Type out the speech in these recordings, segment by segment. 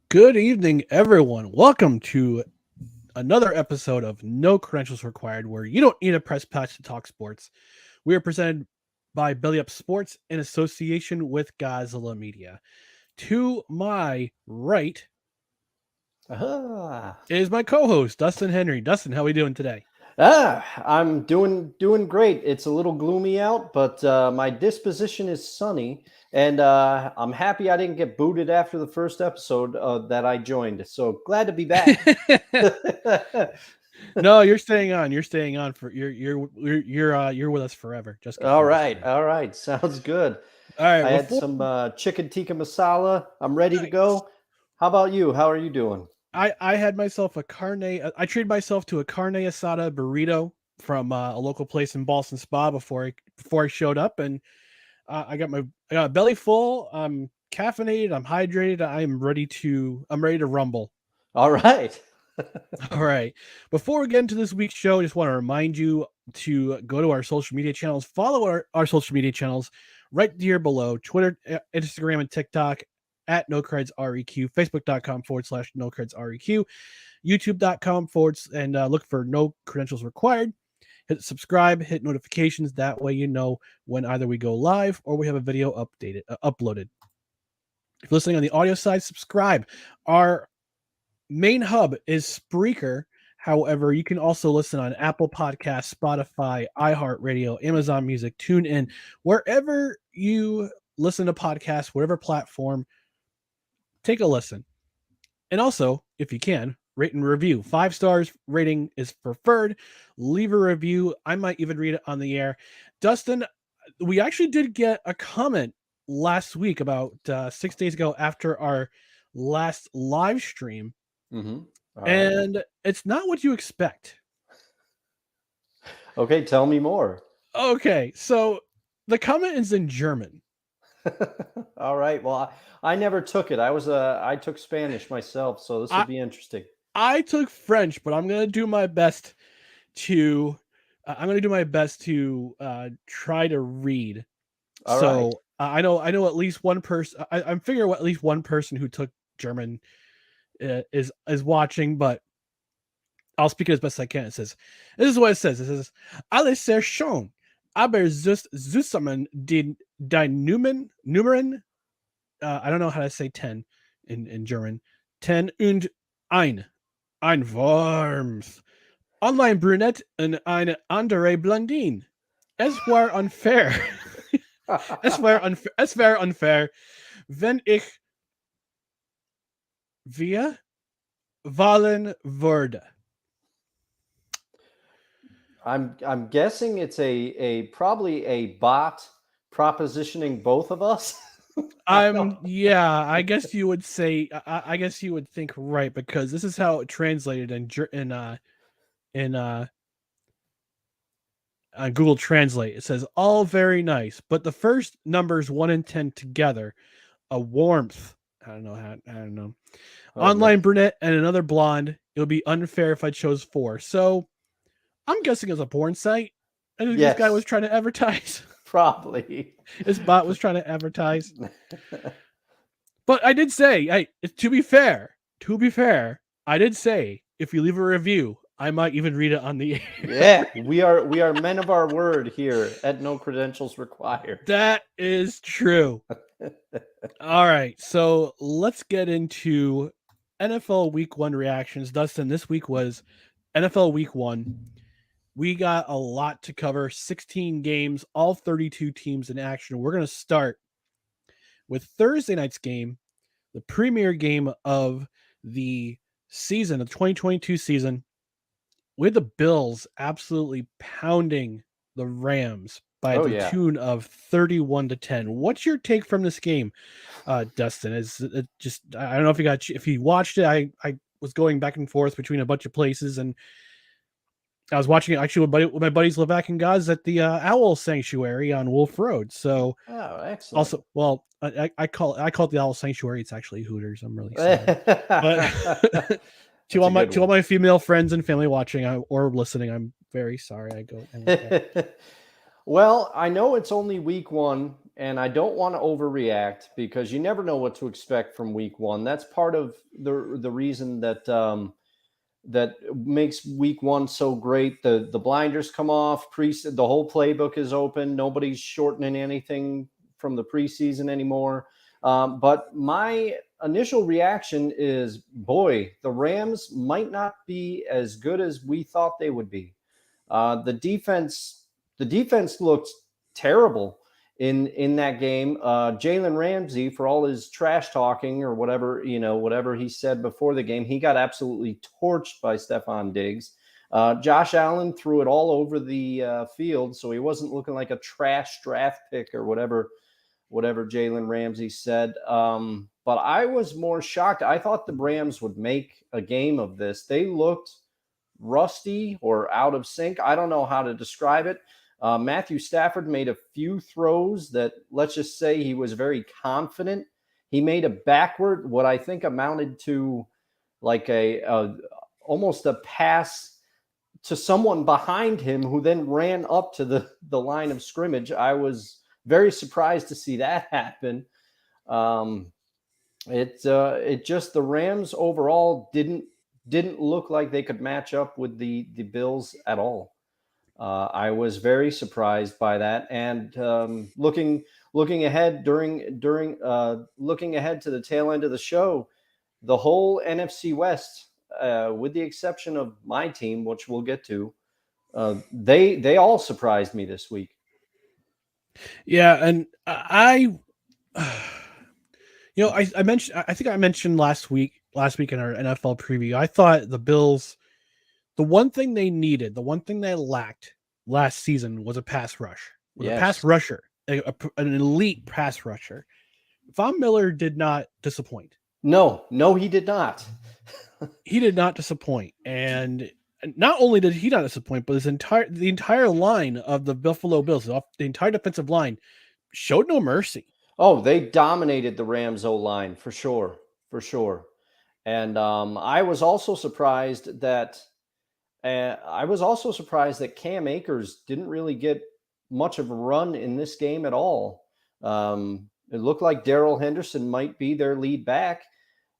Good evening, everyone. Welcome to another episode of No Credentials Required, where you don't need a press patch to talk sports. We are presented by Belly Up Sports in association with Godzilla Media. To my right Ah, is my co-host, Dustin Henry. Dustin, how are we doing today? I'm doing great. It's a little gloomy out, but my disposition is sunny, and I'm happy I didn't get booted after the first episode that I joined. So glad to be back. No, you're staying on. You're staying on for you're with us forever. Just kidding. I'm just kidding. All right, sounds good. All right, I had before some chicken tikka masala. I'm ready to nice. go. How about you? How are you doing? I had myself a carne. I treated myself to a carne asada burrito from a local place in Boston Spa before I showed up, and I got a belly full. I'm caffeinated. I'm hydrated. I'm ready to rumble. All right. All right. Before we get into this week's show, I just want to remind you to go to our social media channels. Follow our social media channels right here below: Twitter, Instagram, and TikTok at NoCredsREQ, Facebook.com/NoCredsREQ, YouTube.com and look for No Credentials Required. Hit subscribe, hit notifications. That way you know when either we go live or we have a video uploaded. If you're listening on the audio side, subscribe. Our main hub is Spreaker. However, you can also listen on Apple Podcasts, Spotify, iHeartRadio, Amazon Music, TuneIn, wherever you listen to podcasts, whatever platform, take a listen. And also, if you can, rate and review. 5 stars rating is preferred. Leave a review. I might even read it on the air. Dustin, we actually did get a comment last week about 6 days ago after our last live stream, Mm-hmm. All right. and it's not what you expect. Okay, tell me more. Okay, so the comment is in German. All right. Well, I never took it. I took Spanish myself, so this will I be interesting. I took French, but I'm gonna do my best to try to read. All right. So I know at least one person. I'm figuring at least one person who took German is watching, but I'll speak it as best I can. It says, "This is what it says. It says, alles sehr schön, aber zusammen die Nummern. I don't know how to say 10 in German. 10 und ein Worms. Online Brunette und eine andere Blondine. Es war unfair. Es wäre unfair, wenn ich wir wählen würde." I'm guessing it's a probably a bot propositioning both of us. I don't. Yeah, I guess you would say I guess you would think right, because this is how it translated in Google Translate. It says all very nice, but the first numbers 1 and 10 together, a warmth. I don't know. Oh man. Online brunette and another blonde. It would be unfair if I chose 4. So I'm guessing it's a porn site. I think this guy was Yes, trying to advertise. probably. This bot was trying to advertise. But I did say, hey, to be fair, I did say if you leave a review, I might even read it on the air. Yeah, we are men of our word here at No Credentials Required. That is true. All right, so let's get into NFL Week 1 reactions. Dustin, this week was NFL Week 1. We got a lot to cover, 16 games, all 32 teams in action. We're going to start with Thursday night's game, the premier game of the season, the 2022 season, with the Bills absolutely pounding the Rams by Oh the yeah. tune of 31-10. What's your take from this game, Dustin? Is it just, I don't know if you watched it. I was going back and forth between a bunch of places, and I was watching it actually with my buddies Levac and Gaz at the Owl Sanctuary on Wolf Road. So Oh, excellent. also, well, I call it the Owl Sanctuary. It's actually Hooters. I'm really sorry, but That's a good to all one. my female friends and family watching or listening, I'm very sorry. I went there. Well, I know it's only week one, and I don't want to overreact because you never know what to expect from week one. That's part of the reason that that makes week one so great. The blinders come off, the whole playbook is open. Nobody's shortening anything from the preseason anymore. But my initial reaction is, boy, the Rams might not be as good as we thought they would be. The defense looked terrible in that game. Jalen Ramsey, for all his trash talking or whatever, whatever he said before the game, he got absolutely torched by Stephon Diggs. Josh Allen threw it all over the field, so he wasn't looking like a trash draft pick or whatever Jalen Ramsey said. But I was more shocked. I thought the Rams would make a game of this. They looked rusty or out of sync. I don't know how to describe it. Matthew Stafford made a few throws that, let's just say, he was very confident. He made a backward, what I think amounted to like almost a pass to someone behind him who then ran up to the line of scrimmage. I was very surprised to see that happen. It just, the Rams overall didn't look like they could match up with the Bills at all. I was very surprised by that. And looking ahead looking ahead to the tail end of the show, the whole NFC West, with the exception of my team, which we'll get to, they all surprised me this week. Yeah, and I I mentioned, I think I mentioned last week in our NFL preview, I thought the Bills, the one thing they needed, the one thing they lacked last season was a pass rush, was a pass Yes. rusher, an elite pass rusher. Von Miller did not disappoint. No, he did not. He did not disappoint, and not only did he not disappoint, but the entire line of the Buffalo Bills, the entire defensive line, showed no mercy. Oh, they dominated the Rams O-line for sure. And I was also surprised that Cam Akers didn't really get much of a run in this game at all. It looked like Darrell Henderson might be their lead back,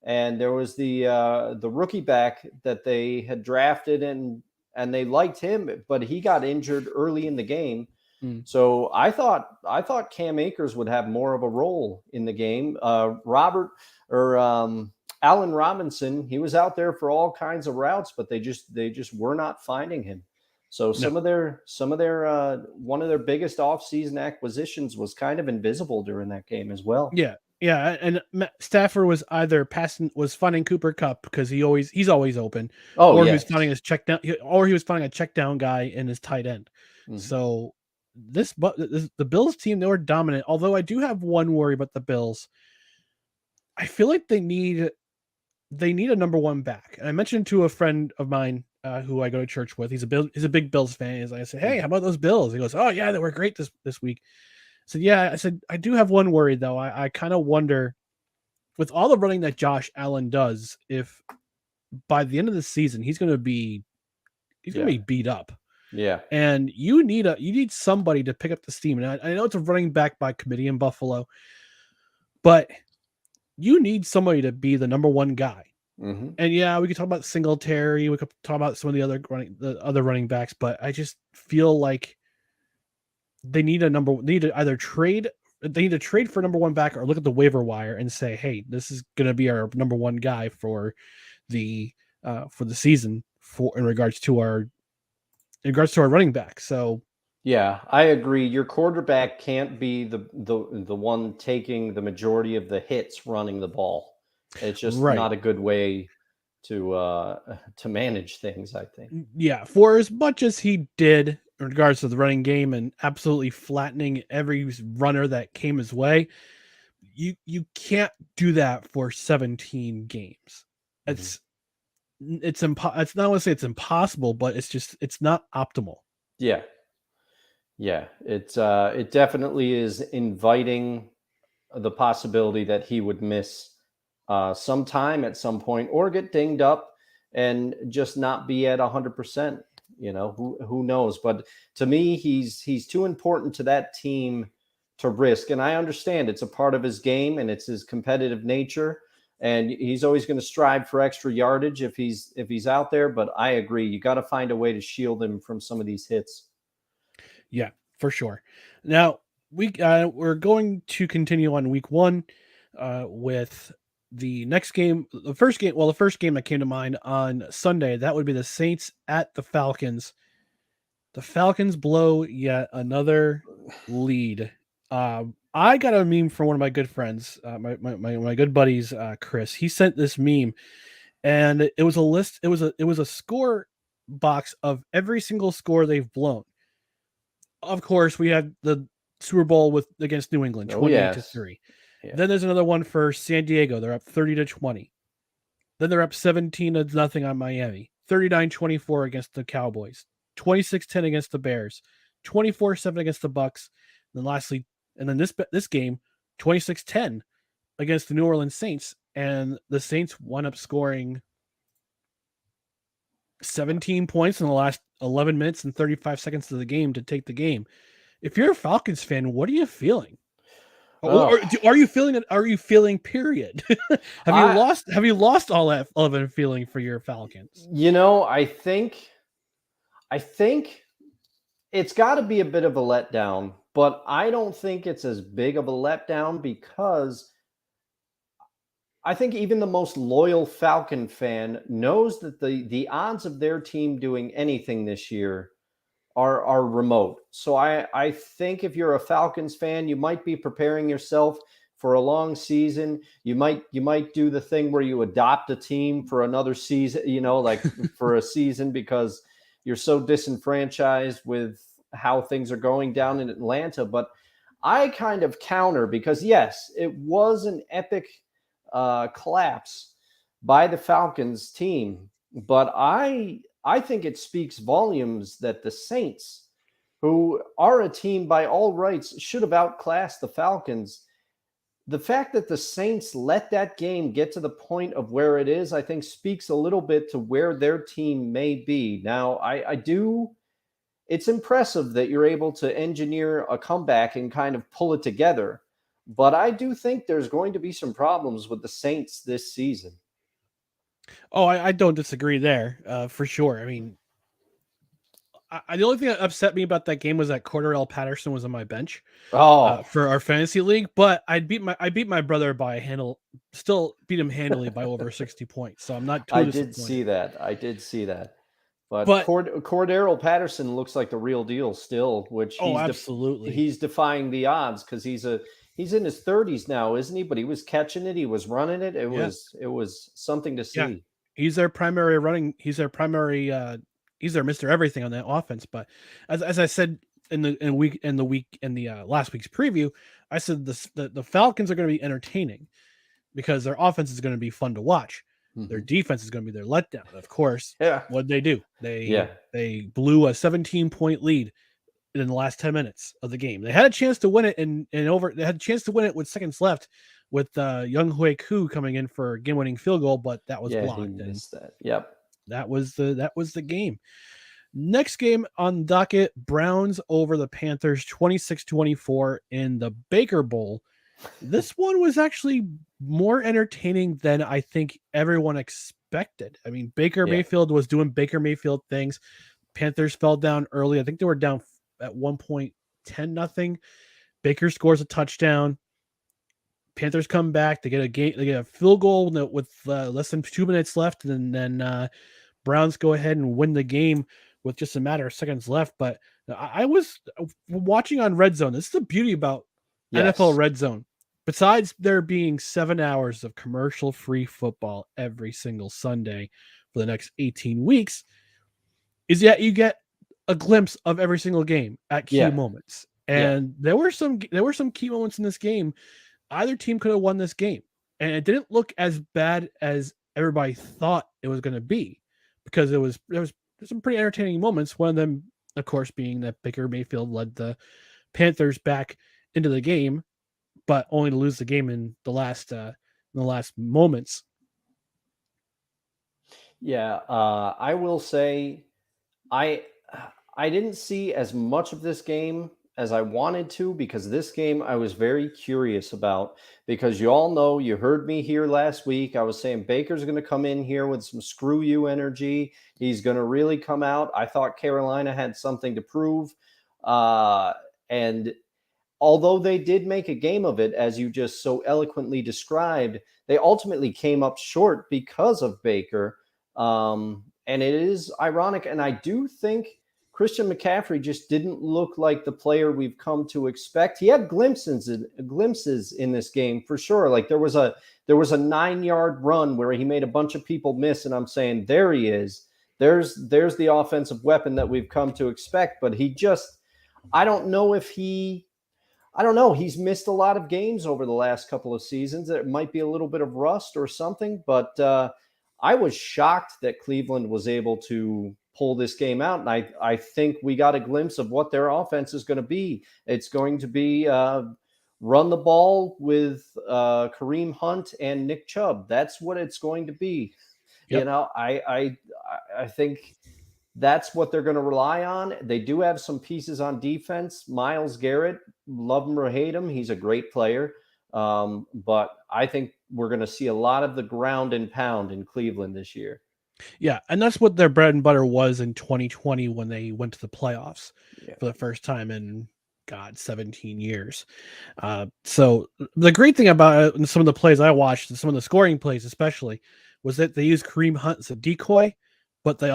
and there was the rookie back that they had drafted, and they liked him, but he got injured early in the game. So I thought Cam Akers would have more of a role in the game. Allen Robinson, he was out there for all kinds of routes, but they just were not finding him. So one of their biggest offseason acquisitions was kind of invisible during that game as well. Yeah, and Stafford was either finding Cooper Kupp because he's always open, or he was finding his check down, or he was finding a check down guy in his tight end. Mm-hmm. So the Bills team, they were dominant. Although I do have one worry about the Bills. I feel like they need a number one back. And I mentioned to a friend of mine who I go to church with. He's a big Bills fan. I said, "Hey, how about those Bills?" He goes, "Oh yeah, they were great this week." I said, "Yeah." I said, "I do have one worry though. I kind of wonder, with all the running that Josh Allen does, if by the end of the season he's going to be beat up." Yeah. And you need somebody to pick up the steam. And I know it's a running back by committee in Buffalo, but you need somebody to be the number one guy. Mm-hmm. And yeah, we could talk about Singletary. We could talk about some of the other running backs, but I just feel like they need to trade for number one back, or look at the waiver wire and say, hey, this is going to be our number one guy for the season in regards to our running back. So yeah, I agree. Your quarterback can't be the one taking the majority of the hits running the ball. It's just not a good way to manage things, I think. Yeah, for as much as he did in regards to the running game and absolutely flattening every runner that came his way, you can't do that for 17 games. It's not want to say it's impossible, but it's not optimal. Yeah. It definitely is inviting the possibility that he would miss some time at some point, or get dinged up and just not be at 100%. Who knows? But to me, he's too important to that team to risk. And I understand it's a part of his game and it's his competitive nature. And he's always going to strive for extra yardage if he's out there. But I agree, you got to find a way to shield him from some of these hits. Yeah, for sure. Now we're going to continue on week one with the next game. The first game, well, the first game that came to mind on Sunday, that would be the Saints at the Falcons. The Falcons blow yet another lead. I got a meme from one of my good friends, my good buddies, Chris. He sent this meme, and it was a list. It was a score box of every single score they've blown. Of course, we had the Super Bowl against New England, Oh 28-3. yes. Yeah. Then there's another one for San Diego. They're up 30-20. Then they're up 17-0 on Miami. 39-24 against the Cowboys. 26-10 against the Bears. 24-7 against the Bucks. And then lastly, and then this game, 26-10 against the New Orleans Saints. And the Saints wound up scoring 17 points in the last 11 minutes and 35 seconds of the game to take the game. If you're a Falcons fan, what are you feeling? Or are you feeling it? Are you feeling period? Have you lost all of that feeling for your Falcons? I think it's got to be a bit of a letdown, but I don't think it's as big of a letdown because I think even the most loyal Falcon fan knows that the odds of their team doing anything this year are remote. So I think if you're a Falcons fan, you might be preparing yourself for a long season. You might do the thing where you adopt a team for another season, like for a season, because you're so disenfranchised with how things are going down in Atlanta. But I kind of counter, because yes, it was an epic collapse by the Falcons team, but I think it speaks volumes that the Saints, who are a team by all rights, should have outclassed the Falcons. The fact that the Saints let that game get to the point of where it is, I think speaks a little bit to where their team may be. Now, it's impressive that you're able to engineer a comeback and kind of pull it together. But I do think there's going to be some problems with the Saints this season. Oh, I don't disagree there, for sure. I mean, the only thing that upset me about that game was that Cordarrelle Patterson was on my bench for our fantasy league, but I beat my brother by a handle, still beat him handily by over 60 points. So I'm not too disappointed. I did see that. But But Cordarrelle Patterson looks like the real deal still, which absolutely, he's defying the odds, because he's in his 30s now, isn't he? But he was catching it, he was running it. It was something to see. Yeah. He's their primary running. He's their primary. He's their Mr. Everything on that offense. But as I said in the last week's preview, I said the Falcons are going to be entertaining because their offense is going to be fun to watch. Mm-hmm. Their defense is going to be their letdown. Of course, what did they do? They blew a 17-point lead in the last 10 minutes of the game. They had a chance to win it they had a chance to win it with seconds left, with Young Hui Koo coming in for a game-winning field goal, but that was blocked. He missed that. Yep. That was the game. Next game on docket, Browns over the Panthers 26-24 in the Baker Bowl. This one was actually more entertaining than I think everyone expected. I mean, Baker Mayfield was doing Baker Mayfield things. Panthers fell down early. I think they were down at one point 10-0. Baker scores a touchdown. Panthers come back. They get a field goal with less than 2 minutes left, and then Browns go ahead and win the game with just a matter of seconds left. But I was watching on Red Zone. This is the beauty about NFL Red Zone. Besides there being 7 hours of commercial-free football every single Sunday for the next 18 weeks, is that you get a glimpse of every single game at key moments. And there were some key moments in this game. Either team could have won this game, and it didn't look as bad as everybody thought it was going to be, because there was some pretty entertaining moments. One of them, of course, being that Baker Mayfield led the Panthers back into the game, but only to lose the game in the last moments. Yeah, I will say, I didn't see as much of this game as I wanted to, because this game I was very curious about, because you all know, you heard me here last week. I was saying Baker's going to come in here with some screw you energy. He's going to really come out. I thought Carolina had something to prove. And although they did make a game of it, as you just so eloquently described, they ultimately came up short because of Baker. And it is ironic. And I do think Christian McCaffrey just didn't look like the player we've come to expect. He had glimpses in this game for sure. Like there was a 9-yard run where he made a bunch of people miss, and I'm saying, there he is. There's the offensive weapon that we've come to expect. But he just, I don't know if I don't know. He's missed a lot of games over the last couple of seasons. It might be a little bit of rust or something, but I was shocked that Cleveland was able to pull this game out. And I think we got a glimpse of what their offense is going to be. It's going to be run the ball with Kareem Hunt and Nick Chubb. That's what it's going to be. Yep. You know, I think that's what they're going to rely on. They do have some pieces on defense. Myles Garrett, love him or hate him, he's a great player. But I think we're going to see a lot of the ground and pound in Cleveland this year. Yeah, and that's what their bread and butter was in 2020 when they went to the playoffs for the first time in 17 years. So the great thing about it, some of the plays I watched, some of the scoring plays especially, was that they used Kareem Hunt as a decoy, but they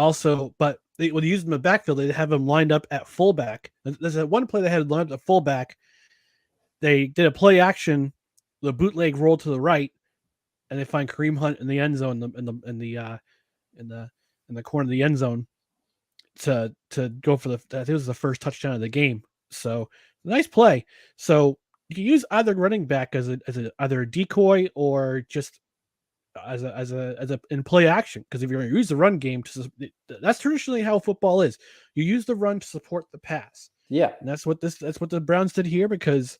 would use him in the backfield. They'd have him lined up at fullback. There's that one play they had lined up at fullback. They did a play action, the bootleg roll to the right, and they find Kareem Hunt in the end zone in the corner of the end zone to go for I think it was the first touchdown of the game. So nice play. So you can use either running back as either a decoy or just as a in play action, because if you're going to use the run game, that's traditionally how football is. You use the run to support the pass. Yeah, and that's what the Browns did here, because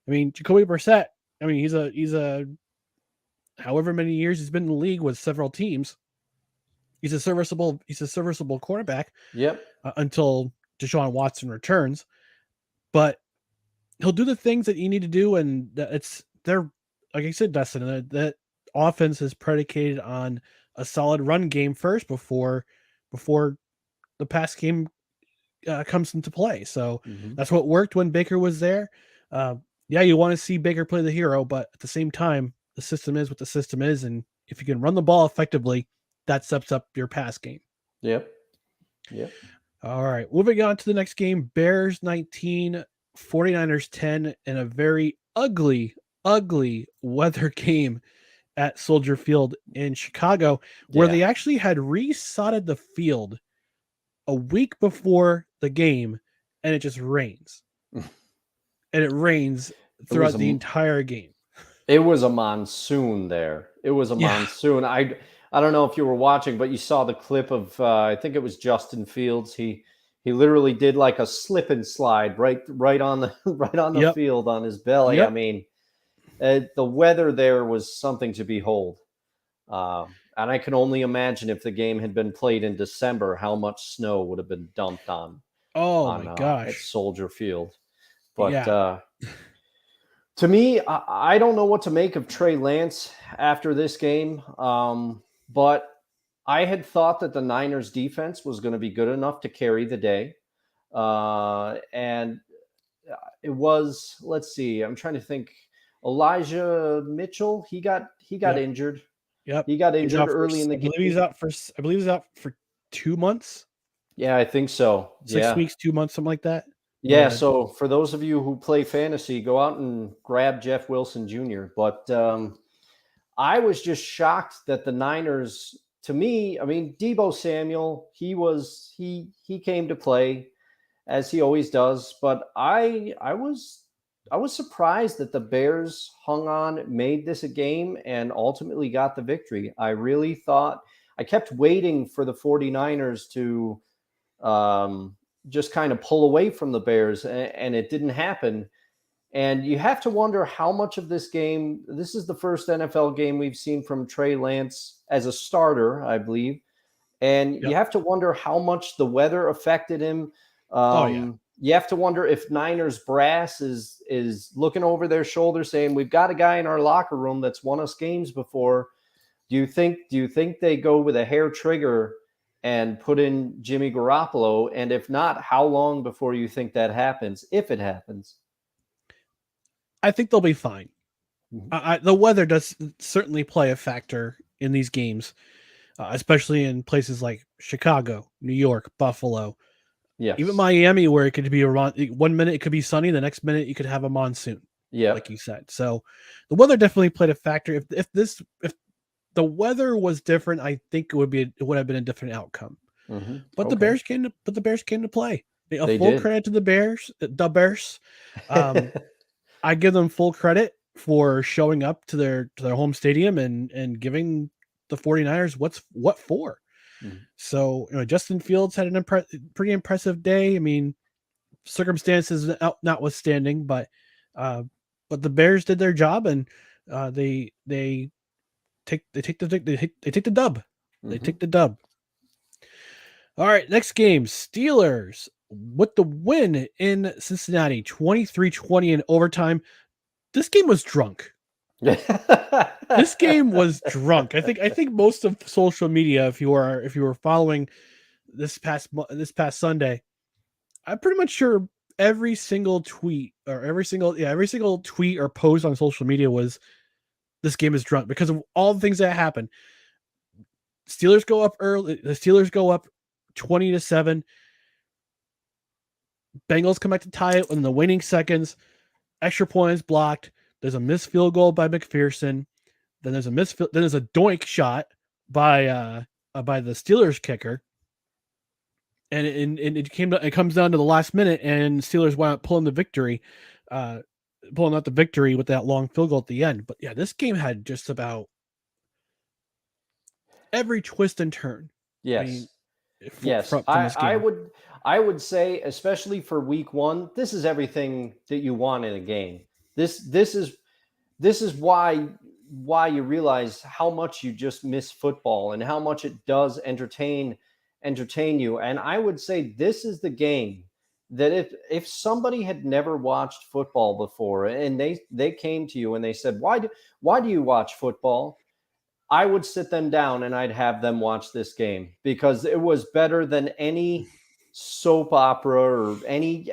I mean, Jacoby Brissett, I mean, he's a however many years he's been in the league with several teams. He's a serviceable quarterback. Yep. Until Deshaun Watson returns, but he'll do the things that you need to do, and they're like I said, Dustin, that offense is predicated on a solid run game first before the pass game comes into play. So that's what worked when Baker was there. Yeah, you want to see Baker play the hero, but at the same time, the system is what the system is, and if you can run the ball effectively, that sets up your pass game. Yep. All right, moving on to the next game. Bears 19, 49ers 10, in a very ugly weather game at Soldier Field in Chicago, where they actually had resodded the field a week before the game, and it just rains. And it rains throughout the entire game. It was a monsoon there. It was a monsoon. I don't know if you were watching, but you saw the clip of I think it was Justin Fields. He literally did like a slip and slide right on the field on his belly. Yep. I mean, the weather there was something to behold. And I can only imagine if the game had been played in December, how much snow would have been dumped on. My gosh, at Soldier Field. But to me, I don't know what to make of Trey Lance after this game. But I had thought that the Niners defense was going to be good enough to carry the day. And it was, let's see, I'm trying to think. Elijah Mitchell, he got injured. Yep. He got injured early in the game. I believe he's out for 2 months. Yeah, I think so. 6 weeks, 2 months, something like that. Yeah, so for those of you who play fantasy, go out and grab Jeff Wilson Jr. But I was just shocked that the Niners, to me, I mean, Deebo Samuel, he came to play as he always does, but I was surprised that the Bears hung on, made this a game, and ultimately got the victory. I really thought, I kept waiting for the 49ers to just kind of pull away from the Bears, and it didn't happen. And you have to wonder how much of this game, this is the first NFL game we've seen from Trey Lance as a starter, I believe. And you have to wonder how much the weather affected him. you have to wonder if Niners brass is looking over their shoulder saying, we've got a guy in our locker room that's won us games before. Do you think they go with a hair trigger and put in Jimmy Garoppolo? And if not, how long before you think that happens, if it happens? I think they'll be fine. Mhm. The weather does certainly play a factor in these games, especially in places like Chicago, New York, Buffalo, even Yes. Miami, where it could be around 1 minute it could be sunny, the next minute you could have a monsoon, like Yep. you said. So the weather definitely played a factor. If the weather was different, I think it would have been a different outcome. But Okay. the Bears came to play. A They full did. credit to the Bears. The Bears. Um, I give them full credit for showing up to their home stadium and giving the 49ers what for. Mhm. So, Justin Fields had an pretty impressive day. I mean, circumstances notwithstanding, uh, but the Bears did their job, and they they take the dub. They Mhm. take the dub. All right, next game, Steelers with the win in Cincinnati, 23-20 in overtime. This game was drunk. This game was drunk. I think most of social media, if you were following this past Sunday, I'm pretty much sure every single tweet or every single tweet or post on social media was this game is drunk because of all the things that happened. Steelers go up early. The Steelers go up 20-7. Bengals come back to tie it in the waning seconds. Extra point is blocked. There's a missed field goal by McPherson. Then there's a doink shot by the Steelers kicker, and it comes down to the last minute, and Steelers wound up uh, pulling out the victory with that long field goal at the end. But yeah, this game had just about every twist and turn. I mean, Yes. Yes, from this game. I would say, especially for week one, this is everything that you want in a game. This is why you realize how much you just miss football and how much it does entertain you. And I would say this is the game that if somebody had never watched football before and they came to you and they said, why do you watch football? I would sit them down and I'd have them watch this game because it was better than any soap opera or any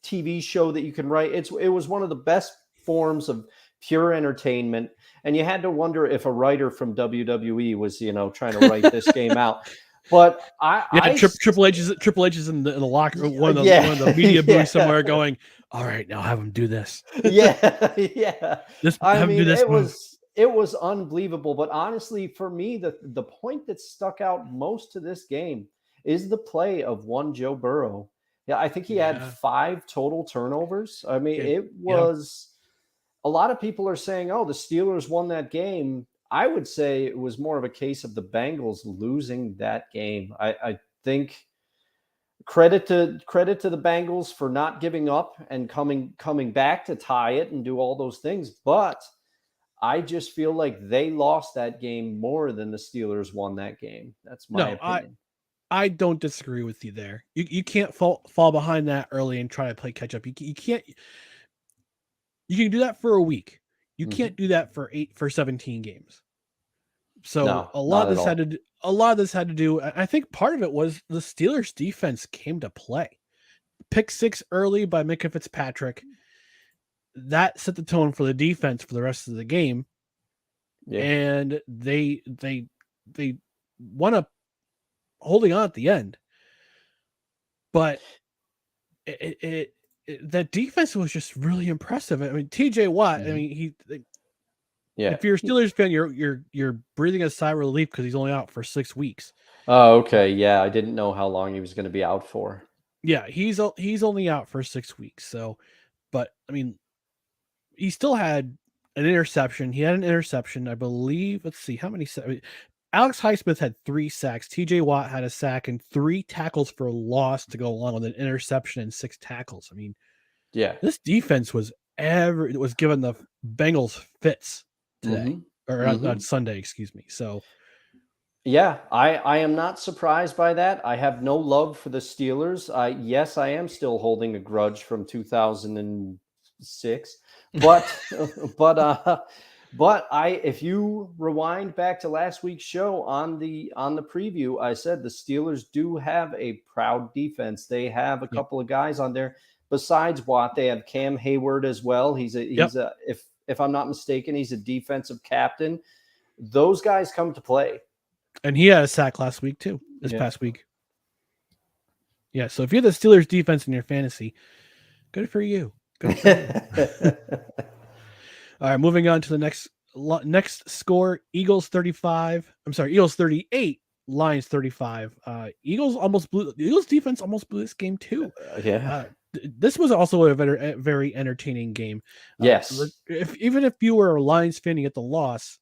TV show that you can write. It was one of the best forms of pure entertainment, and you had to wonder if a writer from WWE was trying to write this game out. But Yeah, Triple H is in the locker yeah, one of the media booths yeah. somewhere going, "All right, now have him do this. Yeah, yeah. This I have him do mean, this move." it was unbelievable. But honestly, for me, the point that stuck out most to this game is the play of one Joe Burrow. Yeah, I think he had Yeah. 5 total turnovers. I mean, Yeah. it Yeah. was a lot of people are saying, "Oh, the Steelers won that game." I would say it was more of a case of the Bengals losing that game. I think credit to the Bengals for not giving up and coming back to tie it and do all those things. But I just feel like they lost that game more than the Steelers won that game. That's my No, opinion. I don't disagree with you there. You can't fall behind that early and try to play catch up. You can't. You can do that for a week. You Mhm. can't do that for 17 games. So No, not at all. a lot of this had to do. I think part of it was the Steelers defense came to play. Pick six early by Micah Fitzpatrick, that set the tone for the defense for the rest of the game, Yeah. and they wound up holding on at the end. But that defense was just really impressive. I mean, T.J. Watt. I Mhm. mean, Yeah. if you're a Steelers fan, you're breathing a sigh of relief because he's only out for 6 weeks. Oh, okay. Yeah, I didn't know how long he was going to be out for. Yeah, he's only out for 6 weeks. So, but I mean, he still had an interception. He had an interception, I believe. Let's see how many. Alex Highsmith had 3 sacks. T.J. Watt had a sack and 3 tackles for loss to go along with an interception and 6 tackles. I mean, Yeah. this defense was giving the Bengals fits today Mhm. or on Mhm. Sunday, excuse me. So Yeah, I am not surprised by that. I have no love for the Steelers. Yes, I am still holding a grudge from 2006, but but but if you rewind back to last week's show on the preview, I said the Steelers do have a proud defense. They have a Yep. couple of guys on there besides Watt. They have Cam Hayward as well. He's Yep. a if I'm not mistaken, he's a defensive captain. Those guys come to play. And he had a sack last week too. This Yeah. past week. Yeah. So if you're the Steelers defense in your fantasy, good for you. Good for you. All right, moving on to the next score. Eagles 35. I'm sorry, Eagles 38. Lions 35. The Eagles defense almost blew this game too. Yeah. This was also a very entertaining game. Yes. Even if you were a Lions fan, you get the loss.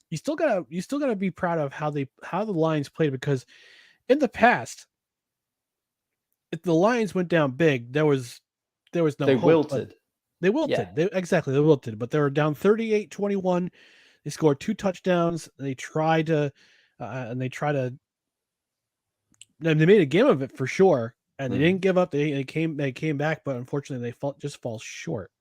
You still gotta be proud of how the Lions played, because in the past, if the Lions went down big, there was no They hope. wilted. They wilted. Yeah. They wilted, but they were down 38-21. They scored 2 touchdowns. They tried to they made a game of it for sure, and they didn't give up. They came back, but unfortunately they just fall short.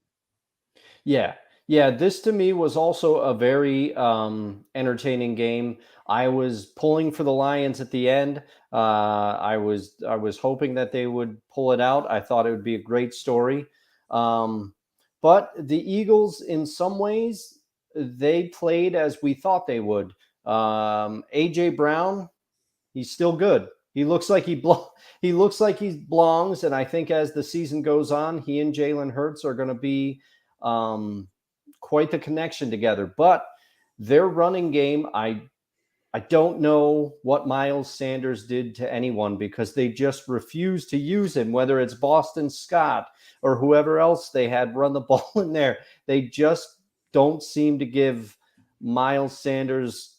Yeah. Yeah. This to me was also a very entertaining game. I was pulling for the Lions at the end. I was hoping that they would pull it out. I thought it would be a great story. But the Eagles, in some ways, they played as we thought they would. AJ Brown, he's still good. He looks like he looks like he belongs, and I think as the season goes on, he and Jalen Hurts are going to be quite the connection together. But their running game, I don't know what Miles Sanders did to anyone, because they just refuse to use him, whether it's Boston Scott or whoever else they had run the ball in there. They just don't seem to give Miles Sanders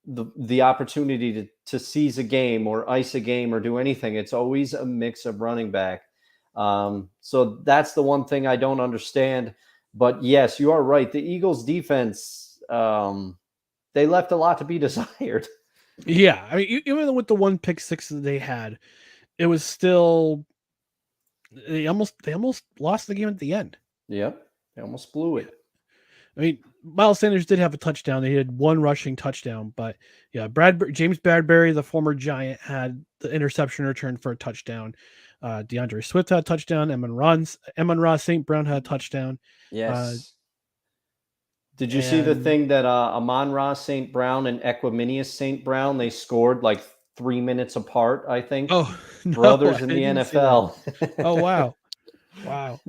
the opportunity to seize a game or ice a game or do anything. It's always a mix of running back. So that's the one thing I don't understand. But yes, you are right. The Eagles defense, they left a lot to be desired. Yeah, I mean, even with the 1 pick six that they had, it was still they almost lost the game at the end. Yep, they almost blew it. I mean, Miles Sanders did have a touchdown. They had 1 rushing touchdown, but yeah, James Bradbury, the former Giant, had the interception return for a touchdown. DeAndre Swift had a touchdown. Amon-Ra St. Brown had a touchdown. Yes. Did you see the thing that Amon-Ra St. Brown and Equiminius St. Brown, they scored like 3 minutes apart, I think? Oh, no, brothers in the NFL. Oh, wow. Wow.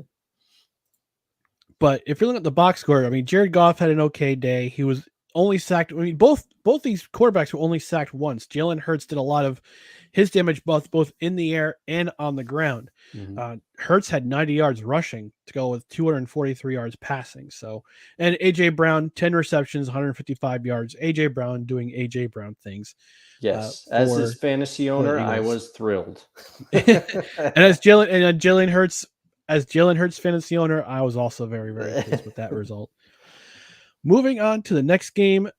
But if you're looking at the box score, I mean, Jared Goff had an okay day. He was only sacked. I mean, both these quarterbacks were only sacked once. Jalen Hurts did a lot of his damage both in the air and on the ground. Hurts had 90 yards rushing to go with 243 yards passing. So, and AJ Brown, 10 receptions, 155 yards. AJ Brown doing AJ Brown things. Yes, as his fantasy owner, I was thrilled. And as Jalen Hurts. As Jalen Hurts fantasy owner, I was also very, very pleased with that result. Moving on to the next game,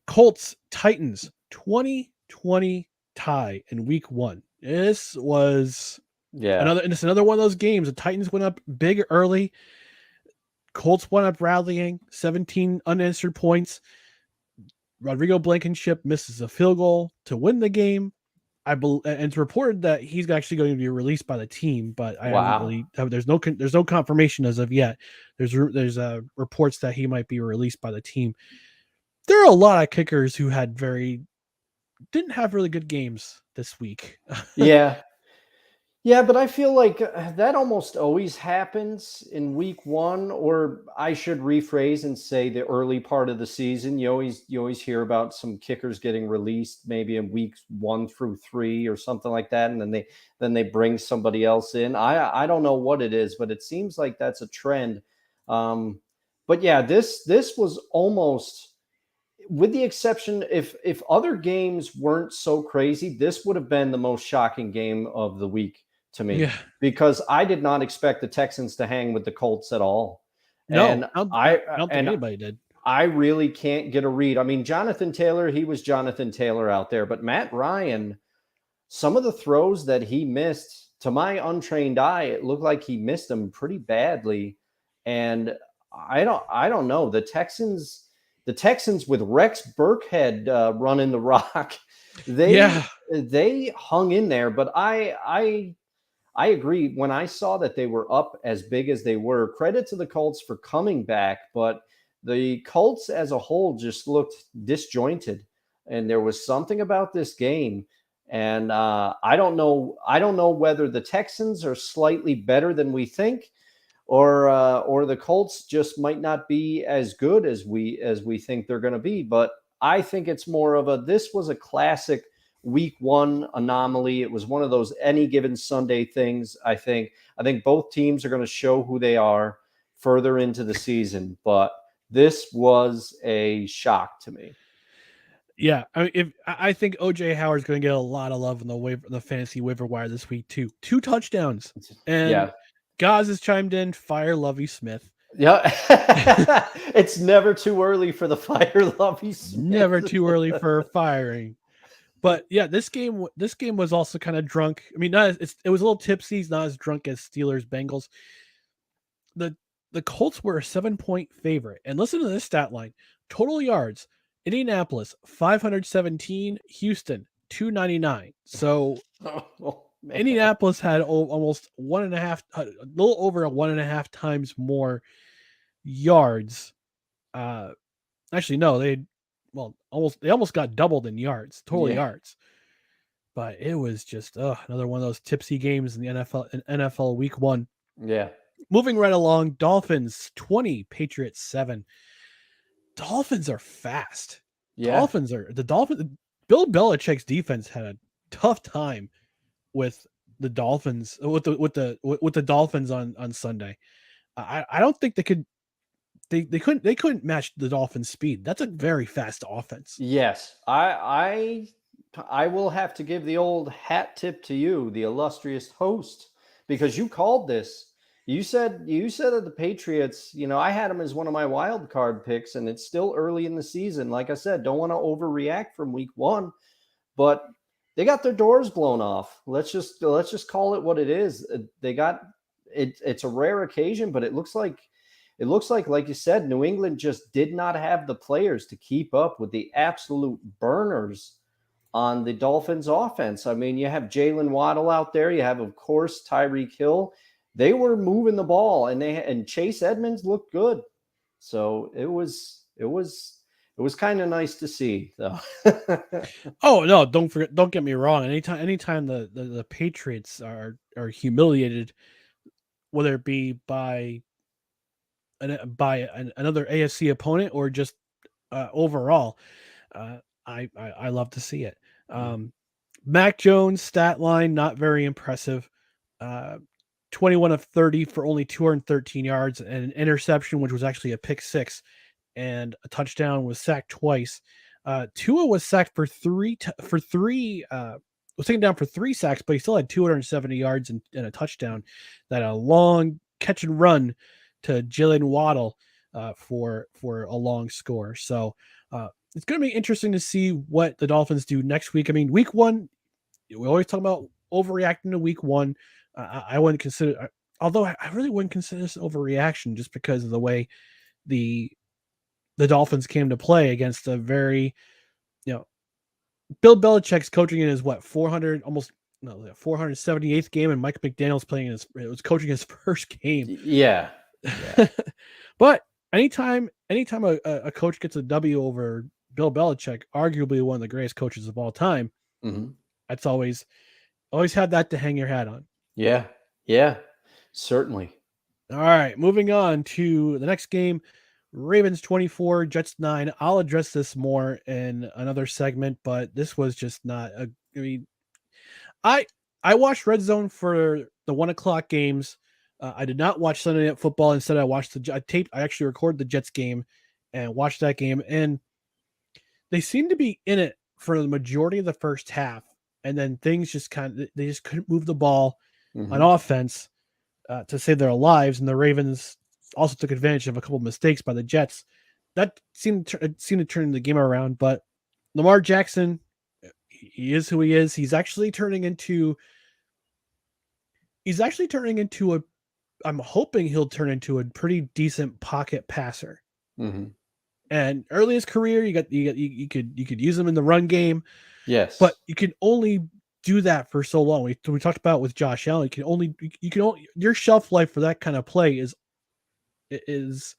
Colts Titans 20-20 tie in week 1. This was another one of those games. The Titans went up big early. Colts went up rallying, 17 unanswered points. Rodrigo Blankenship misses a field goal to win the game. And it's reported that he's actually going to be released by the team, but there's no confirmation as of yet. There's reports that he might be released by the team. There are a lot of kickers who didn't have really good games this week. Yeah, but I feel like that almost always happens in week 1, or I should rephrase and say the early part of the season. You always hear about some kickers getting released maybe in weeks 1 through 3 or something like that, and then they bring somebody else in. I don't know what it is, but it seems like that's a trend. But yeah, this was almost, with the exception, if other games weren't so crazy, this would have been the most shocking game of the week to me, because I did not expect the Texans to hang with the Colts at all. No, I don't think anybody did. I really can't get a read. I mean, Jonathan Taylor, he was Jonathan Taylor out there, but Matt Ryan, some of the throws that he missed, to my untrained eye, it looked like he missed them pretty badly. And I don't know. The Texans with Rex Burkhead running the rock, Yeah. they hung in there. But I agree. When I saw that they were up as big as they were, credit to the Colts for coming back, but the Colts as a whole just looked disjointed. And there was something about this game. And I don't know. I don't know whether the Texans are slightly better than we think, or the Colts just might not be as good as we think they're going to be. But I think it's more of this was a classic week one anomaly. It was one of those any given Sunday things. I think both teams are going to show who they are further into the season, but this was a shock to me. Yeah, I mean, I think OJ Howard's going to get a lot of love in the fantasy waiver wire this week too. 2 touchdowns, and Yeah. Gaz has chimed in. Fire Lovey Smith. Yeah. It's never too early for the fire Lovey Smith. Never too early for firing. But yeah, this game was also kind of drunk. I mean, it was a little tipsy. It's not as drunk as Steelers Bengals. The Colts were a 7-point favorite, and listen to this stat line: total yards, Indianapolis 517, Houston 299. So Indianapolis had almost 1.5, a little over 1.5 times more yards. Actually, no, they almost got doubled in yards, total yards. But it was just another one of those tipsy games in the NFL Week 1. Yeah. Moving right along, Dolphins 20, Patriots 7. Dolphins are fast. Yeah. Dolphins. Bill Belichick's defense had a tough time with the Dolphins with the Dolphins on Sunday. I don't think they couldn't match the Dolphins' speed. That's a very fast offense. Yes, I will have to give the old hat tip to you, the illustrious host, because you called this. You said that the Patriots, I had them as one of my wild card picks, and it's still early in the season. Like I said, don't want to overreact from week 1, but they got their doors blown off. Let's just call it what it is. They got it. It's a rare occasion, but it looks like, like you said, New England just did not have the players to keep up with the absolute burners on the Dolphins offense. I mean, you have Jalen Waddle out there. You have, of course, Tyreek Hill. They were moving the ball, and Chase Edmonds looked good. So it was kind of nice to see, though. Oh no, don't get me wrong. Anytime the Patriots are humiliated, whether it be by another AFC opponent or just overall, I love to see it. Mac Jones stat line, not very impressive. 21 of 30 for only 213 yards and an interception, which was actually a pick 6, and a touchdown. Was sacked twice. Tua was sacked for three. Was taken down for 3 sacks, but he still had 270 yards and a touchdown. That a long catch and run to Jalen Waddle for a long score. So it's going to be interesting to see what the Dolphins do next week. I mean, week 1, we always talk about overreacting to week 1. I wouldn't consider, although I really wouldn't consider this an overreaction just because of the way the Dolphins came to play against a very, Bill Belichick's coaching in his 478th game, and Mike McDaniel's was coaching his first game. Yeah. But anytime a coach gets a W over Bill Belichick, arguably one of the greatest coaches of all time, that's always had that to hang your hat on. Yeah, certainly. All right, moving on to the next game. Ravens 24, Jets 9. I'll address this more in another segment, but this was just not I mean, I watched Red Zone for the 1:00 games. I did not watch Sunday Night Football. Instead, I watched I actually recorded the Jets game and watched that game, and they seemed to be in it for the majority of the first half, and then things they just couldn't move the ball on offense to save their lives, and the Ravens also took advantage of a couple of mistakes by the Jets that seemed to turn the game around. But Lamar Jackson, he is who he is. He's actually turning into a. I'm hoping he'll turn into a pretty decent pocket passer. Mm-hmm. And early in his career, you could use him in the run game, but Yes. you can only do that for so long. We talked about with Josh Allen. You can only your shelf life for that kind of play is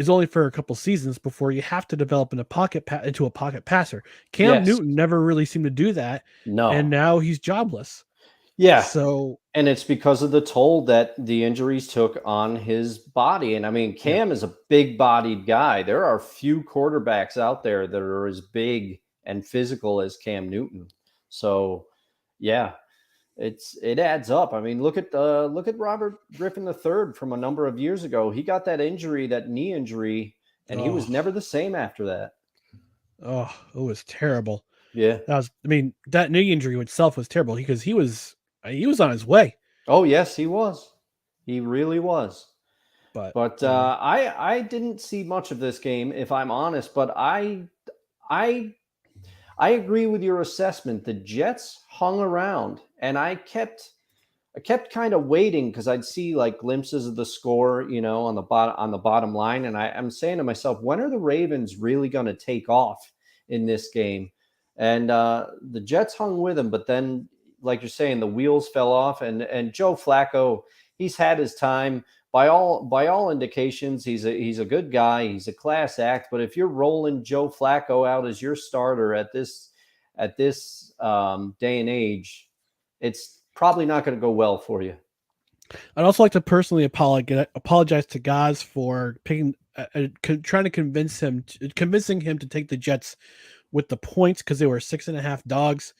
only for a couple seasons before you have to develop into a pocket passer. Cam Yes. Newton never really seemed to do that, and No. now he's jobless. Yeah. So And it's because of the toll that the injuries took on his body. And I mean, yeah, Cam is a big bodied guy. There are few quarterbacks out there that are as big and physical as Cam Newton. So, yeah, it adds up. I mean, look at Robert Griffin III from a number of years ago. He got that injury, that knee injury, and he was oh never the same after that. oh, it was terrible. Yeah. That knee injury itself was terrible because he was on his way, Oh, yes, he was. He really was. but But I didn't see much of this game, if I'm honest. But I I agree with your assessment. The Jets hung around, and I kept kind of waiting because I'd see like glimpses of the score, on the bottom line, and I'm saying to myself, when are the Ravens really going to take off in this game? And the Jets hung with them, but then, like you're saying, the wheels fell off, and Joe Flacco, he's had his time. By all indications, he's a good guy. He's a class act. But if you're rolling Joe Flacco out as your starter at this day and age, it's probably not going to go well for you. I'd also like to personally apologize to Gaz for trying to convincing him to take the Jets with the points because they were 6.5 dogs.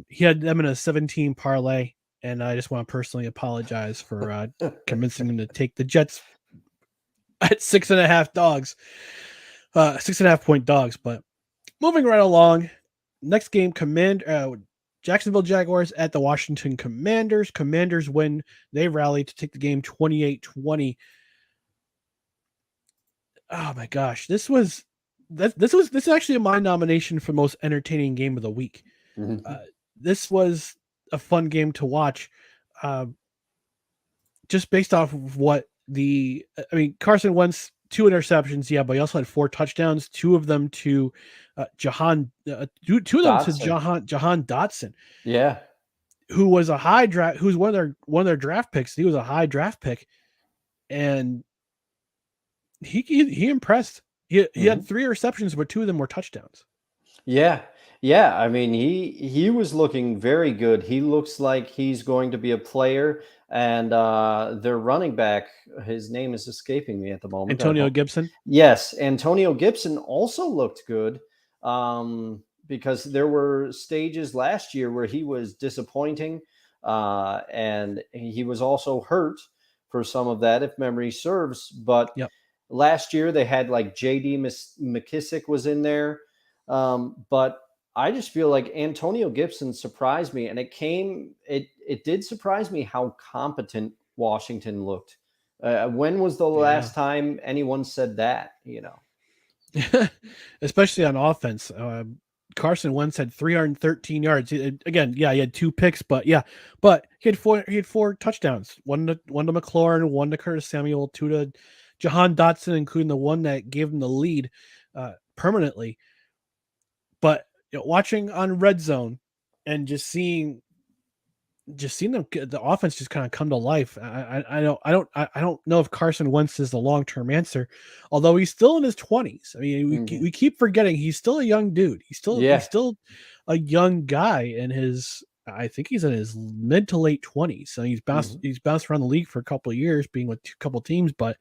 He had them in a 17 parlay, and I just want to personally apologize for convincing him to take the Jets at 6.5 dogs, 6.5 point dogs. But moving right along, next game, Jacksonville Jaguars at the Washington Commanders. Commanders win. They rally to take the game 28-20. Oh my gosh, this is actually my nomination for most entertaining game of the week. Mhm. This was a fun game to watch, uh, just based off of Carson Wentz, 2 interceptions, yeah, but he also had 4 touchdowns, two of them to two of them to Dotson. Jahan Dotson, Yeah. who was who's one of their draft picks. He was a high draft pick, and he impressed. He had Mhm. 3 receptions, but 2 of them were touchdowns. Yeah. Yeah. I mean, he was looking very good. He looks like he's going to be a player. And their running back, his name is escaping me at the moment. Antonio Gibson. Yes, Antonio Gibson also looked good, because there were stages last year where he was disappointing, and he was also hurt for some of that, if memory serves. But Yep. last year they had like J.D. McKissick was in there, but I just feel like Antonio Gibson surprised me, and it did surprise me how competent Washington looked. When was the Yeah. last time anyone said that? Especially on offense. Carson Wentz had 313 yards. Again, yeah, he had 2 picks, but he had 4 touchdowns. One to McLaurin, one to Curtis Samuel, 2 to Jahan Dotson, including the one that gave him the lead permanently. But watching on Red Zone and just seeing them, the offense just kind of come to life. I don't know if Carson Wentz is the long term answer, although he's still in his 20s. I mean, Mhm. we keep forgetting he's still a young dude. He's Yeah. still a young guy in his. I think he's in his mid to late 20s. So Mhm. he's bounced around the league for a couple of years, being with a couple of teams, but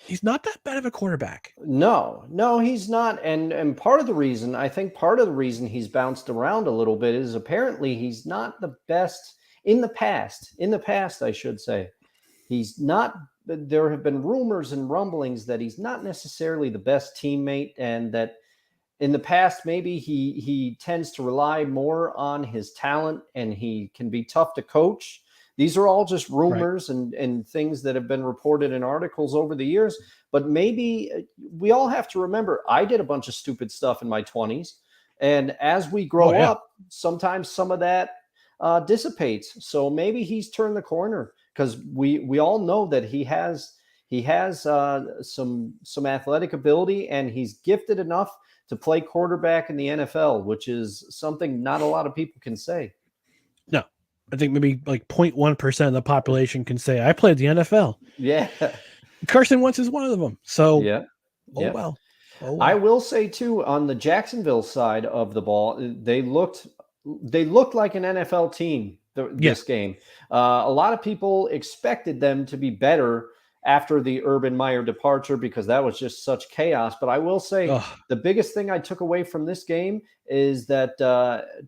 he's not that bad of a quarterback. No, no, he's not. And part of the reason he's bounced around a little bit is apparently he's not the best in the past. In the past, I should say. He's not There have been rumors and rumblings that he's not necessarily the best teammate, and that in the past maybe he tends to rely more on his talent, and he can be tough to coach. These are all just rumors and things that have been reported in articles over the years. But maybe we all have to remember, I did a bunch of stupid stuff in my 20s. And as we grow up, sometimes some of that dissipates. So maybe he's turned the corner, because we all know that he has some athletic ability, and he's gifted enough to play quarterback in the NFL, which is something not a lot of people can say. No, I think maybe like 0.1% of the population can say I played the NFL. Yeah. Carson Wentz is one of them. So, Yeah. oh well. I will say too, on the Jacksonville side of the ball, they looked like an NFL team this game. A lot of people expected them to be better after the Urban Meyer departure, because that was just such chaos. But I will say the biggest thing I took away from this game is that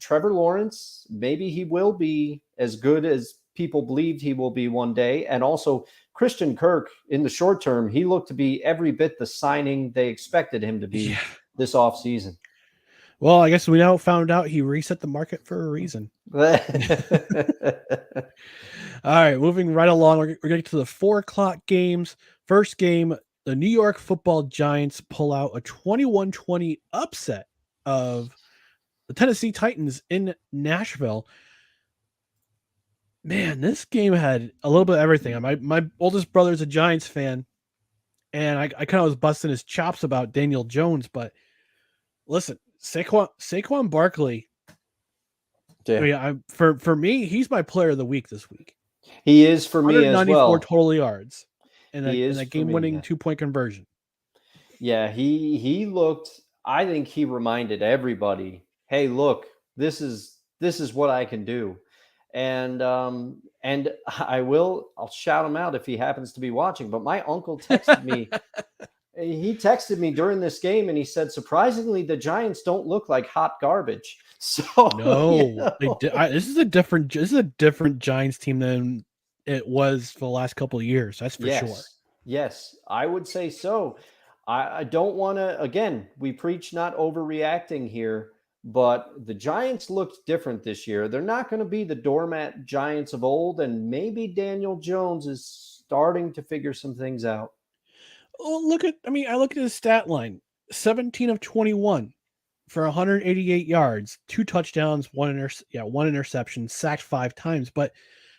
Trevor Lawrence, maybe he will be as good as people believed he will be one day. And also Christian Kirk, in the short term, he looked to be every bit the signing they expected him to be this offseason. Well, I guess we now found out he reset the market for a reason. All right, moving right along. We're getting to the 4:00 games. First game, the New York Football Giants pull out a 21-20 upset of the Tennessee Titans in Nashville. Man, this game had a little bit of everything. My oldest brother's a Giants fan, and I kind of was busting his chops about Daniel Jones, but listen, Saquon Barkley. Yeah. I mean, for me, he's my player of the week this week. He is for me as well. 194 total yards and a game-winning 2-point conversion. Yeah, he looked. I think he reminded everybody, "Hey, look, this is what I can do." And I'll shout him out if he happens to be watching. But my uncle texted me. He texted me during this game, and he said, surprisingly, the Giants don't look like hot garbage. So no, this is a different Giants team than it was for the last couple of years. That's for sure. Yes, I would say so. I don't want to. Again, we preach not overreacting here, but the Giants looked different this year. They're not going to be the doormat Giants of old, and maybe Daniel Jones is starting to figure some things out. Oh, I look at his stat line: 17 of 21 for 188 yards, 2 touchdowns, one interception, sacked 5 times. But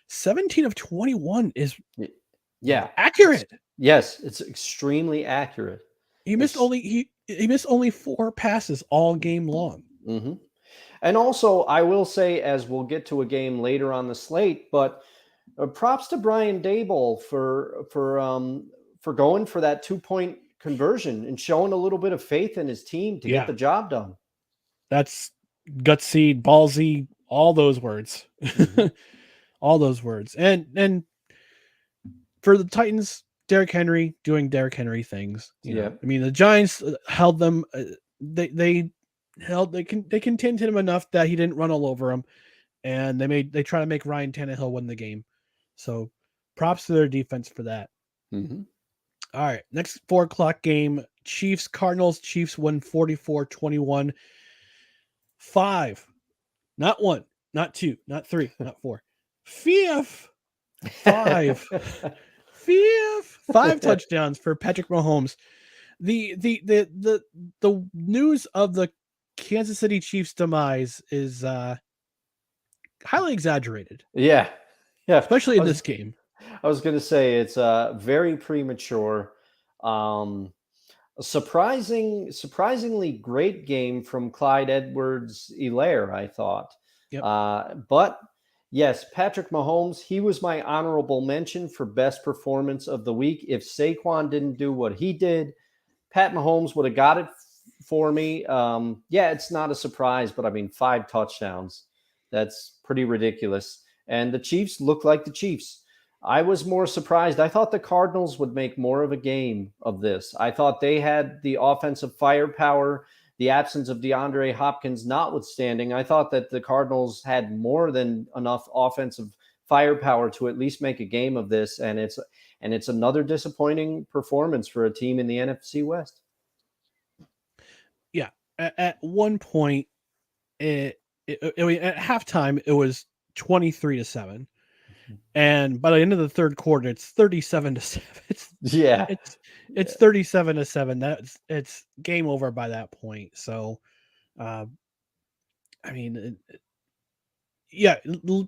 17 of 21 is accurate. Yes, it's extremely accurate. He missed only 4 passes all game long. Mm-hmm. And also, I will say, as we'll get to a game later on the slate, but props to Brian Daboll for going for that 2-point conversion and showing a little bit of faith in his team to get the job done. That's gutsy, ballsy, all those words. Mm-hmm. All those words. And for the Titans, Derrick Henry doing Derrick Henry things. You know? I mean, the Giants held them. They contained him enough that he didn't run all over them, and they try to make Ryan Tannehill win the game. So, props to their defense for that. Mm-hmm. All right, next 4:00 game: Chiefs Cardinals. Chiefs win 44-21. 5, not 1, not 2, not 3, not 4. 5 touchdowns for Patrick Mahomes. The news of the Kansas City Chiefs demise is highly exaggerated. Yeah, especially in this game. I was going to say it's very premature. Surprisingly great game from Clyde Edwards-Helaire, I thought. Yep. But yes, Patrick Mahomes, he was my honorable mention for best performance of the week. If Saquon didn't do what he did, Pat Mahomes would have got it for me. It's not a surprise, but I mean, 5 touchdowns. That's pretty ridiculous. And the Chiefs look like the Chiefs. I was more surprised. I thought the Cardinals would make more of a game of this. I thought they had the offensive firepower, the absence of DeAndre Hopkins notwithstanding. I thought that the Cardinals had more than enough offensive firepower to at least make a game of this. And it's another disappointing performance for a team in the NFC West. Yeah. At one point, at halftime, it was 23-7. And by the end of the third quarter, it's 37-7. Yeah. It's 37-7. It's game over by that point. So, uh, I mean, yeah,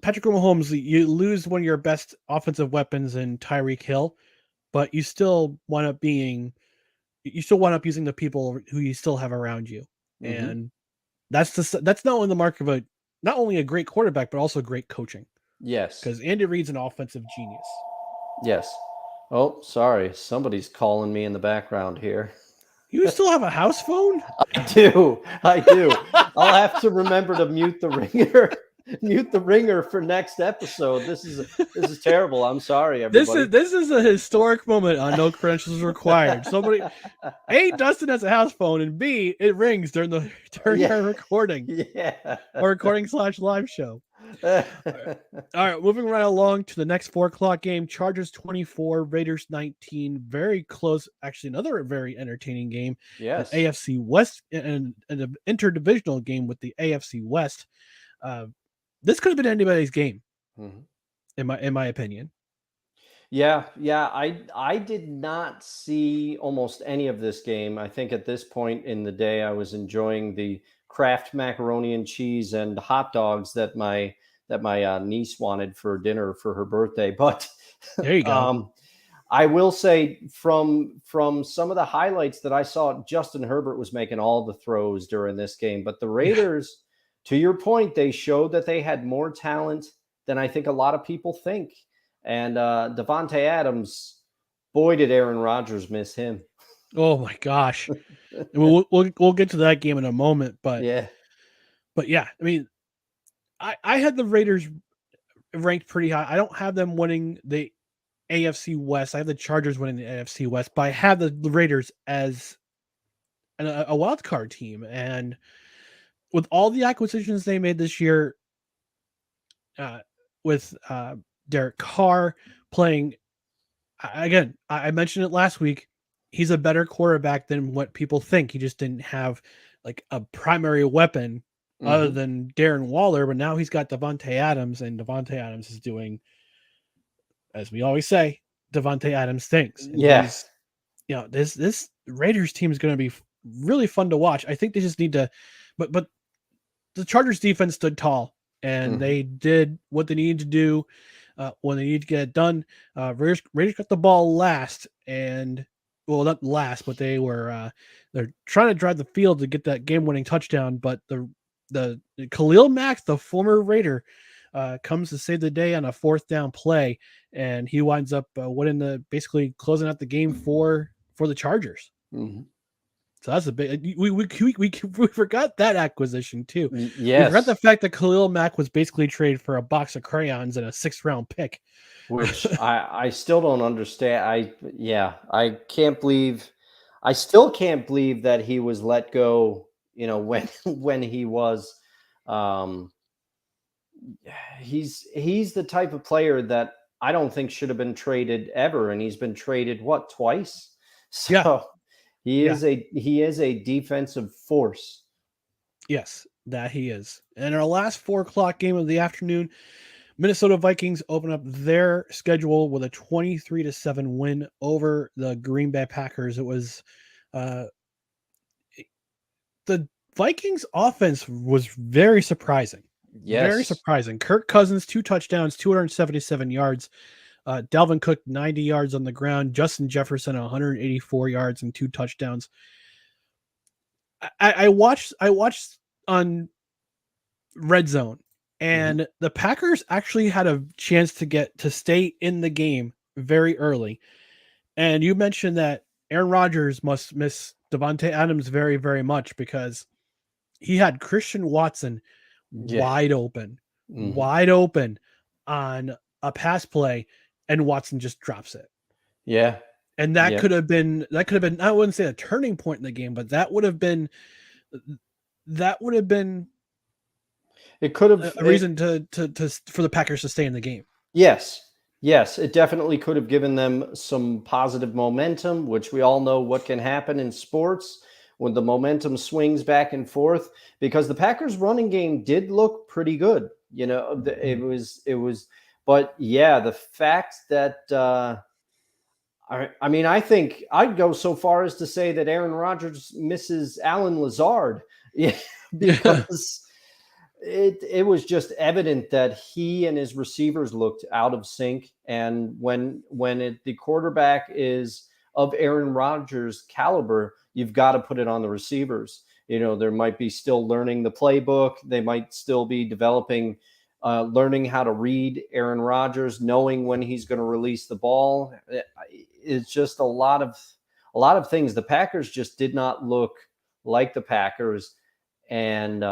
Patrick Mahomes, you lose one of your best offensive weapons in Tyreek Hill, but you still wind up using the people who you still have around you, Mm-hmm. and that's not only the mark of not only a great quarterback but also great coaching. Yes. Because Andy Reid's an offensive genius. Yes. Oh, sorry. Somebody's calling me in the background here. You still have a house phone? I do. I do. I'll have to remember to mute the ringer. Mute the ringer for next episode. This is terrible. I'm sorry, everybody. This is a historic moment on No Credentials Required. Somebody, A, Dustin has a house phone, and B, it rings during Yeah. our recording. Yeah. Or recording/live show. All right, moving right along to the next 4:00 game. Chargers 24, Raiders 19. Very close. Actually, another very entertaining game. Yes. An AFC West and an interdivisional game with the AFC West. This could have been anybody's game, Mm-hmm. in my opinion. Yeah, I did not see almost any of this game. I think at this point in the day, I was enjoying the Kraft macaroni and cheese and hot dogs that my niece wanted for dinner for her birthday. But There you go. I will say from some of the highlights that I saw, Justin Herbert was making all the throws during this game. But the Raiders, to your point, they showed that they had more talent than I think a lot of people think. And Devontae Adams, boy, did Aaron Rodgers miss him. Oh my gosh. We'll get to that game in a moment, Yeah. but yeah, I mean, I had the Raiders ranked pretty high. I don't have them winning the AFC West. I have the Chargers winning the AFC West, but I have the Raiders as a wild card team. And with all the acquisitions they made this year, with Derek Carr playing again, I mentioned it last week. He's a better quarterback than what people think. He just didn't have like a primary weapon other Mm-hmm. than Darren Waller, but now he's got Devontae Adams, and Devontae Adams is doing, as we always say, Devontae Adams things. And Yeah. he's, this Raiders team is going to be really fun to watch. I think they just need to, but the Chargers defense stood tall and Mm-hmm. they did what they needed to do when they needed to get it done. Raiders got the ball last, and well, not last, but they're trying to drive the field to get that game-winning touchdown. But the Khalil Mack, the former Raider, comes to save the day on a fourth down play, and he winds up winning basically closing out the game for the Chargers. Mm-hmm. So that's a big. We forgot that acquisition too. We forgot the Yes. fact that Khalil Mack was basically traded for a box of crayons and a 6th-round pick. Which I still don't understand. I can't believe. I still can't believe that he was let go. When he was. Um, he's the type of player that I don't think should have been traded ever, and he's been traded twice. Yeah. So he Yeah. is a defensive force. Yes, that he is. And our last 4:00 game of the afternoon, Minnesota Vikings open up their schedule with a 23-7 win over the Green Bay Packers. It was the Vikings offense was very surprising. Very Yes. surprising. Kirk Cousins, 2 touchdowns, 277 yards. Dalvin Cook, 90 yards on the ground. Justin Jefferson, 184 yards and 2 touchdowns. I watched on Red Zone, and the Packers actually had a chance to stay in the game very early. And you mentioned that Aaron Rodgers must miss Devontae Adams very, very much because he had Christian Watson Yeah. wide open Mm-hmm. on a pass play, and Watson just drops it. Yeah. And that could have been, I wouldn't say a turning point in the game, but that would have been It could have a reason for the Packers to stay in the game. Yes. Yes, it definitely could have given them some positive momentum, which we all know what can happen in sports when the momentum swings back and forth, because the Packers running game did look pretty good. It was But yeah, the fact that I mean, I think I'd go so far as to say that Aaron Rodgers misses Alan Lazard, yeah, because it was just evident that he and his receivers looked out of sync. And the quarterback is of Aaron Rodgers' caliber, you've got to put it on the receivers. You know, there might be still learning the playbook. They might still be developing, learning how to read Aaron Rodgers, knowing when he's going to release the ball. It's just a lot of things. The Packers just did not look like the Packers, and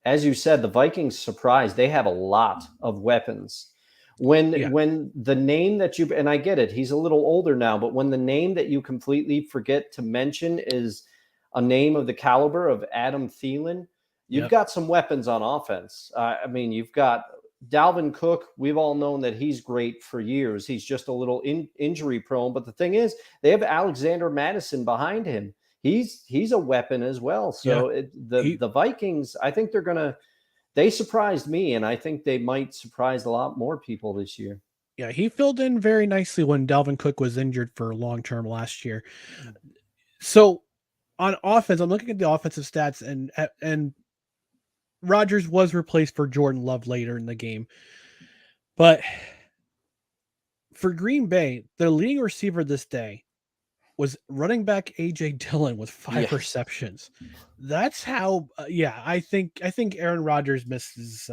as you said, the Vikings surprised. They have a lot of weapons. When the name that you, and I get it, he's a little older now, but when the name that you completely forget to mention is a name of the caliber of Adam Thielen, you've got some weapons on offense. I mean, you've got Dalvin Cook. We've all known that he's great for years. He's just a little injury prone. But the thing is, they have Alexander Madison behind him. He's a weapon as well. So the Vikings, I think they surprised me, and I think they might surprise a lot more people this year. Yeah, he filled in very nicely when Dalvin Cook was injured for long term last year. So on offense, I'm looking at the offensive stats, and Rodgers was replaced for Jordan Love later in the game. But for Green Bay, their leading receiver this day was running back AJ Dillon with 5 receptions. That's how. I think Aaron Rodgers misses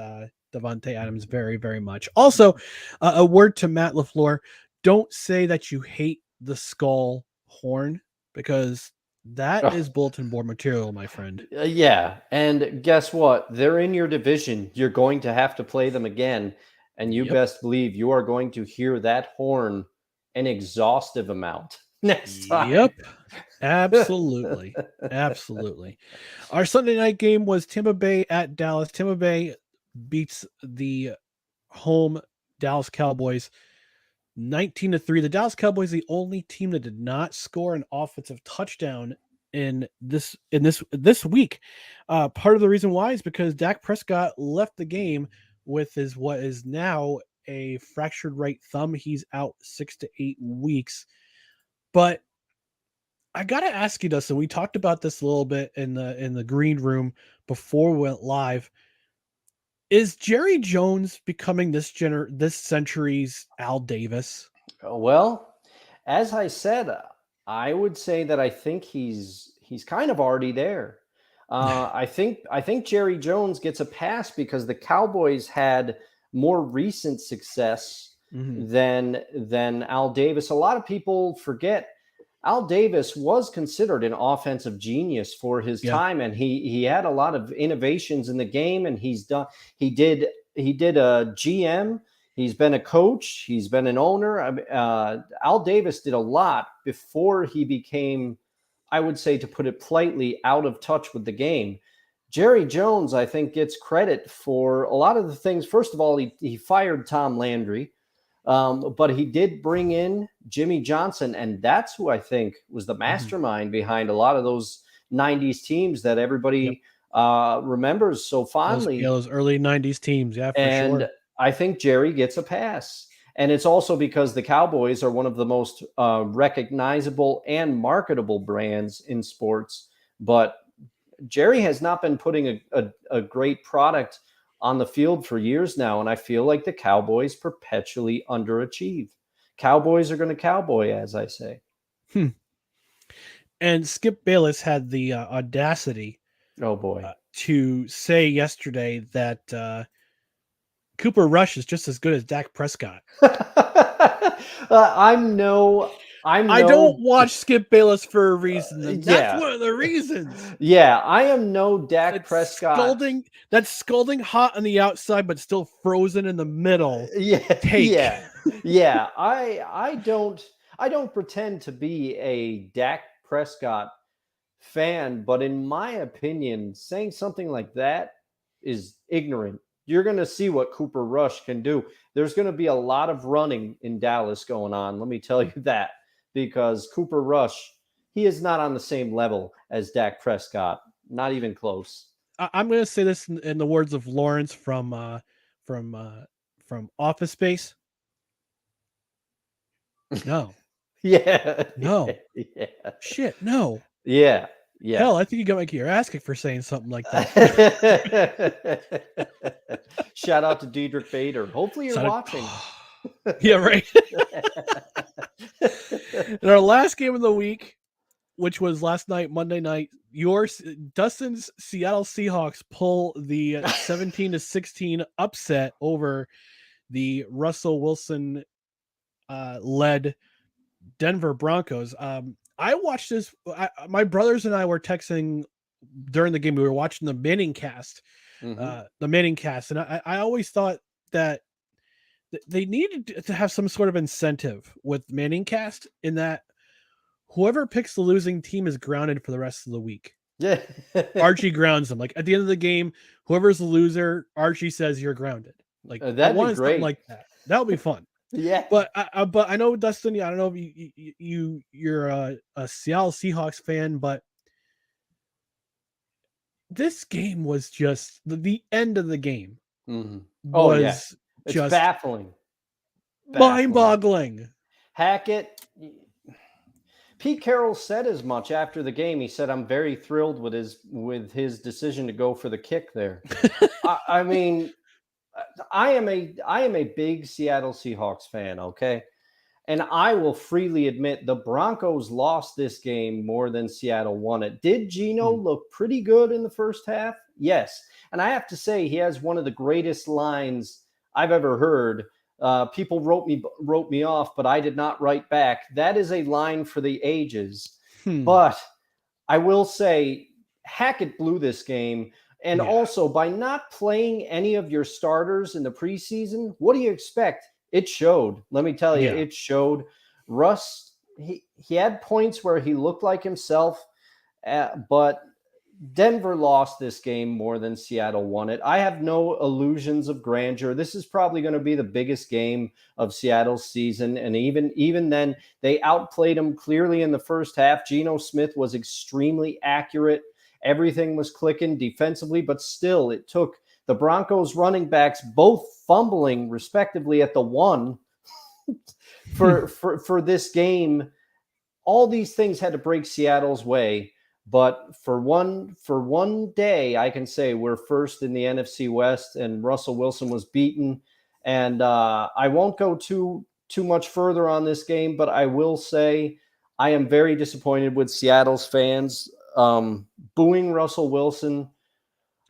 Devontae Adams very, very much. Also, a word to Matt LaFleur: don't say that you hate the skull horn, because that is bulletin board material, my friend. Yeah, and guess what? They're in your division. You're going to have to play them again, and you best believe you are going to hear that horn an exhaustive amount next time. Yep. Absolutely. Absolutely. Our Sunday night game was Tampa Bay at Dallas. Tampa Bay beats the home Dallas Cowboys 19-3. The Dallas Cowboys, the only team that did not score an offensive touchdown in this week. Part of the reason why is because Dak Prescott left the game with what is now a fractured right thumb. He's out 6 to 8 weeks. But I gotta ask you, Dustin. We talked about this a little bit in the green room before we went live. Is Jerry Jones becoming this century's Al Davis? Well, as I said, I would say that I think he's kind of already there. I think Jerry Jones gets a pass because the Cowboys had more recent success than Al Davis. A lot of people forget Al Davis was considered an offensive genius for his time, and he had a lot of innovations in the game, and he did a GM. He's been a coach. He's been an owner. Al Davis did a lot before he became, I would say, to put it politely, out of touch with the game. Jerry Jones, I think, gets credit for a lot of the things. First of all, he fired Tom Landry, but he did bring in Jimmy Johnson, and that's who I think was the mastermind behind a lot of those 90s teams that everybody remembers so fondly. Those early 90s teams, for sure. I think Jerry gets a pass. And it's also because the Cowboys are one of the most recognizable and marketable brands in sports. But Jerry has not been putting a great product on the field for years now. And I feel like the Cowboys perpetually underachieve. Cowboys are going to cowboy, as I say. And Skip Bayless had the audacity to say yesterday that Cooper Rush is just as good as Dak Prescott. I don't watch Skip Bayless for a reason. That's one of the reasons. Yeah, I am no Dak Prescott. That's scalding hot on the outside, but still frozen in the middle. Yeah. I don't pretend to be a Dak Prescott fan, but in my opinion, saying something like that is ignorant. You're going to see what Cooper Rush can do. There's going to be a lot of running in Dallas going on. Let me tell you that, because Cooper Rush, he is not on the same level as Dak Prescott. Not even close. I'm going to say this in the words of Lawrence from from Office Space? No. Yeah. No. Yeah. Shit, no. Yeah. Yeah. Hell, I think you got my your ass kicked for saying something like that. Shout out to Diedrich Bader. Hopefully you're watching. Yeah, right. In our last game of the week, which was last night, Monday night, Dustin's Seattle Seahawks pull the 17-16 upset over the Russell Wilson led Denver Broncos. I watched this. My brothers and I were texting during the game. We were watching the Manning cast, and I always thought that they needed to have some sort of incentive with Manning cast in that whoever picks the losing team is grounded for the rest of the week. Yeah. Archie grounds them. Like at the end of the game, whoever's the loser, Archie says you're grounded. Like I that'd be wanted something great. like that. That would be fun. Yeah. But I know, Dustin, I don't know if you're a Seattle Seahawks fan, but this game was just the end of the game. Mm-hmm. Oh yeah, it's just baffling. Mind-boggling. Hackett, Pete Carroll said as much after the game. He said, "I'm very thrilled with his decision to go for the kick there." I mean, I am a big Seattle Seahawks fan, okay? And I will freely admit the Broncos lost this game more than Seattle won it. Did Geno look pretty good in the first half? Yes. And I have to say, he has one of the greatest lines I've ever heard. People wrote me off, but I did not write back. That is a line for the ages. But I will say, Hackett blew this game. And also, by not playing any of your starters in the preseason, what do you expect? It showed. Let me tell you, it showed. Russ, he had points where he looked like himself, but Denver lost this game more than Seattle won it. I have no illusions of grandeur. This is probably going to be the biggest game of Seattle's season. And even then, they outplayed them clearly in the first half. Geno Smith was extremely accurate. Everything was clicking defensively, but still it took the Broncos running backs both fumbling respectively at the one for this game. All these things had to break Seattle's way. But for one day, I can say we're first in the NFC West, and Russell Wilson was beaten. And I won't go too much further on this game, but I will say I am very disappointed with Seattle's fans booing Russell Wilson.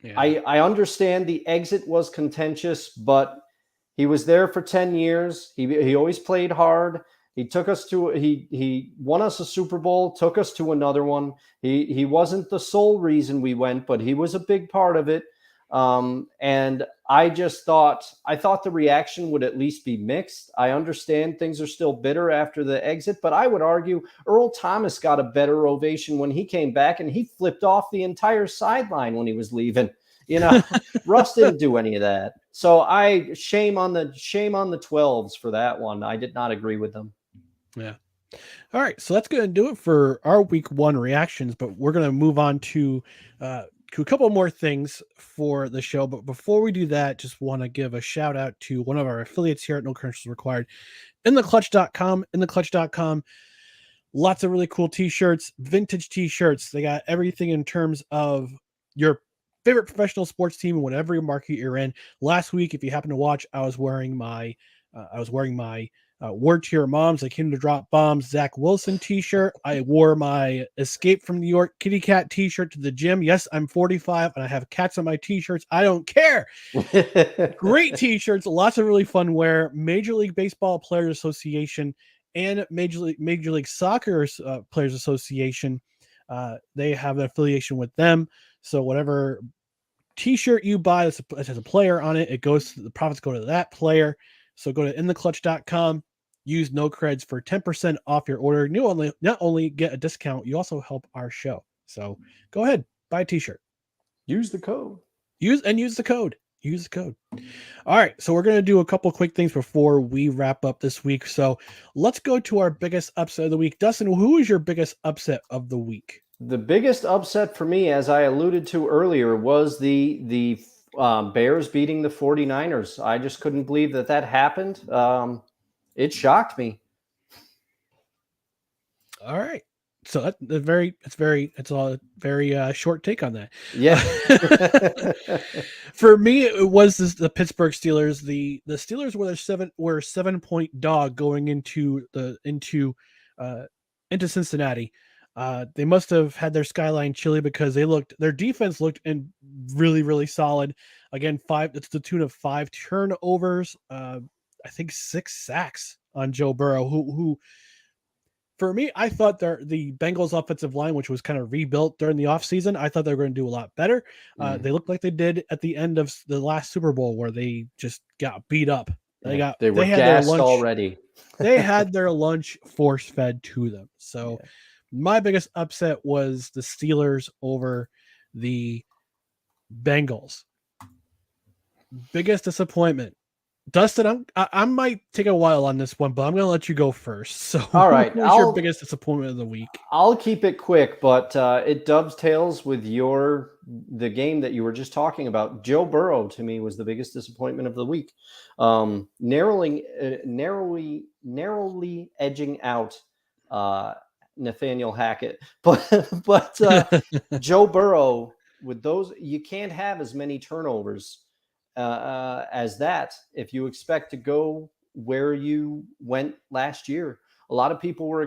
Yeah. I understand the exit was contentious, but he was there for 10 years. He always played hard. He took us to he won us a Super Bowl, took us to another one. He wasn't the sole reason we went, but he was a big part of it. And I thought the reaction would at least be mixed. I understand things are still bitter after the exit, but I would argue Earl Thomas got a better ovation when he came back, and he flipped off the entire sideline when he was leaving. You know, Russ didn't do any of that. So I shame on the 12s for that one. I did not agree with them. Yeah. All right. So that's going to do it for our week one reactions, but we're going to move on to a couple more things for the show. But before we do that, just want to give a shout out to one of our affiliates here at No Commercials Required, InTheClutch.com. InTheClutch.com. Lots of really cool t-shirts, vintage t-shirts. They got everything in terms of your favorite professional sports team, whatever market you're in. Last week, if you happen to watch, I was wearing my Word to Your Moms, I Came to Drop Bombs Zach Wilson t-shirt. I wore my Escape from New York kitty cat t-shirt to the gym. Yes, I'm 45 and I have cats on my t-shirts. I don't care. Great t-shirts, lots of really fun wear. Major League Baseball Players Association and Major League Soccer Players Association. They have an affiliation with them. So whatever t-shirt you buy that has a player on it, the profits go to that player. So go to InTheClutch.com, use No Creds for 10% off your order. You not only get a discount, you also help our show. So go ahead, buy a t-shirt. Use the code. Use the code. All right, so we're going to do a couple quick things before we wrap up this week. So let's go to our biggest upset of the week. Dustin, who is your biggest upset of the week? The biggest upset for me, as I alluded to earlier, was the Bears beating the 49ers. I just couldn't believe that happened. It shocked me. All right. So it's a very short take on that. Yeah. For me, it was the Pittsburgh Steelers. The Steelers were a 7-point dog going into Cincinnati. They must have had their skyline chilly because their defense looked really, really solid. Again, it's the tune of 5 turnovers. I think 6 sacks on Joe Burrow, who for me, I thought the Bengals offensive line, which was kind of rebuilt during the offseason, I thought they were going to do a lot better. They looked like they did at the end of the last Super Bowl where they just got beat up. They were had their gassed lunch already. They had their lunch force fed to them. So my biggest upset was the Steelers over the Bengals. Biggest disappointment. Dustin, I might take a while on this one, but I'm going to let you go first. So, all right, what was your biggest disappointment of the week? I'll keep it quick, but it dovetails with the game that you were just talking about. Joe Burrow, to me, was the biggest disappointment of the week, narrowly edging out Nathaniel Hackett, but Joe Burrow, with those, you can't have as many turnovers as that if you expect to go where you went last year. A lot of people were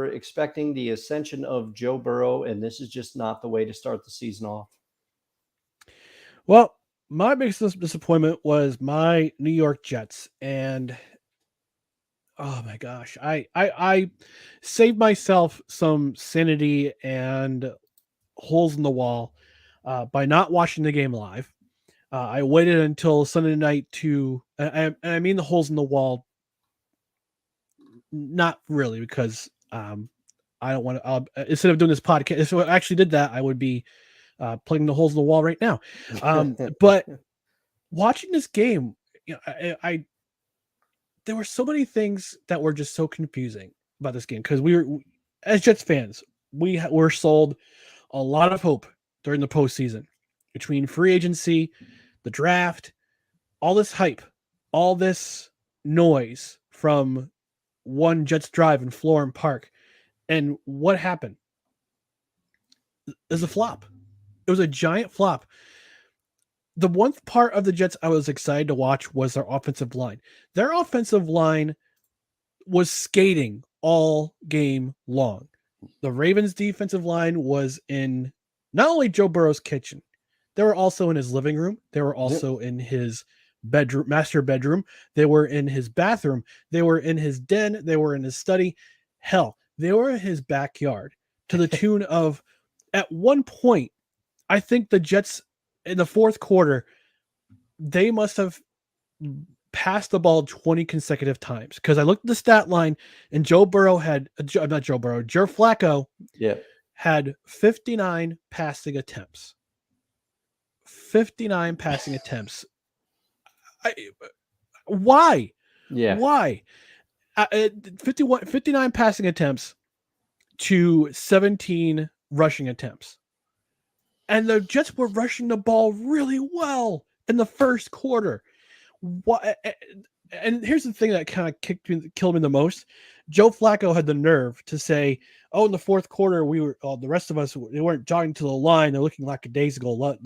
expecting the ascension of Joe Burrow, and this is just not the way to start the season off. Well, my biggest disappointment was my New York Jets, and oh my gosh, I saved myself some sanity and holes in the wall by not watching the game live. I waited until Sunday night and I mean the holes in the wall, not really, because I don't want to. Instead of doing this podcast, if I actually did that, I would be plugging the holes in the wall right now. But watching this game, I there were so many things that were just so confusing about this game because as Jets fans, we were sold a lot of hope during the postseason between free agency, the draft, all this hype, all this noise from one Jets drive in Florham Park. And what happened? It was a flop. It was a giant flop. The one part of the Jets I was excited to watch was their offensive line. Their offensive line was skating all game long. The Ravens' defensive line was in not only Joe Burrow's kitchen, they were also in his living room. They were also in his master bedroom. They were in his bathroom. They were in his den. They were in his study. Hell, they were in his backyard to the tune of, at one point, I think the Jets in the fourth quarter, they must have passed the ball 20 consecutive times. Because I looked at the stat line and Joe Flacco had 59 passing attempts. 59 passing attempts. Why? Yeah. Why? 59 passing attempts to 17 rushing attempts. And the Jets were rushing the ball really well in the first quarter. And here's the thing that kind of killed me the most. Joe Flacco had the nerve to say, "Oh, in the fourth quarter, the rest of us, they weren't jogging to the line. They're looking lackadaisical." Like,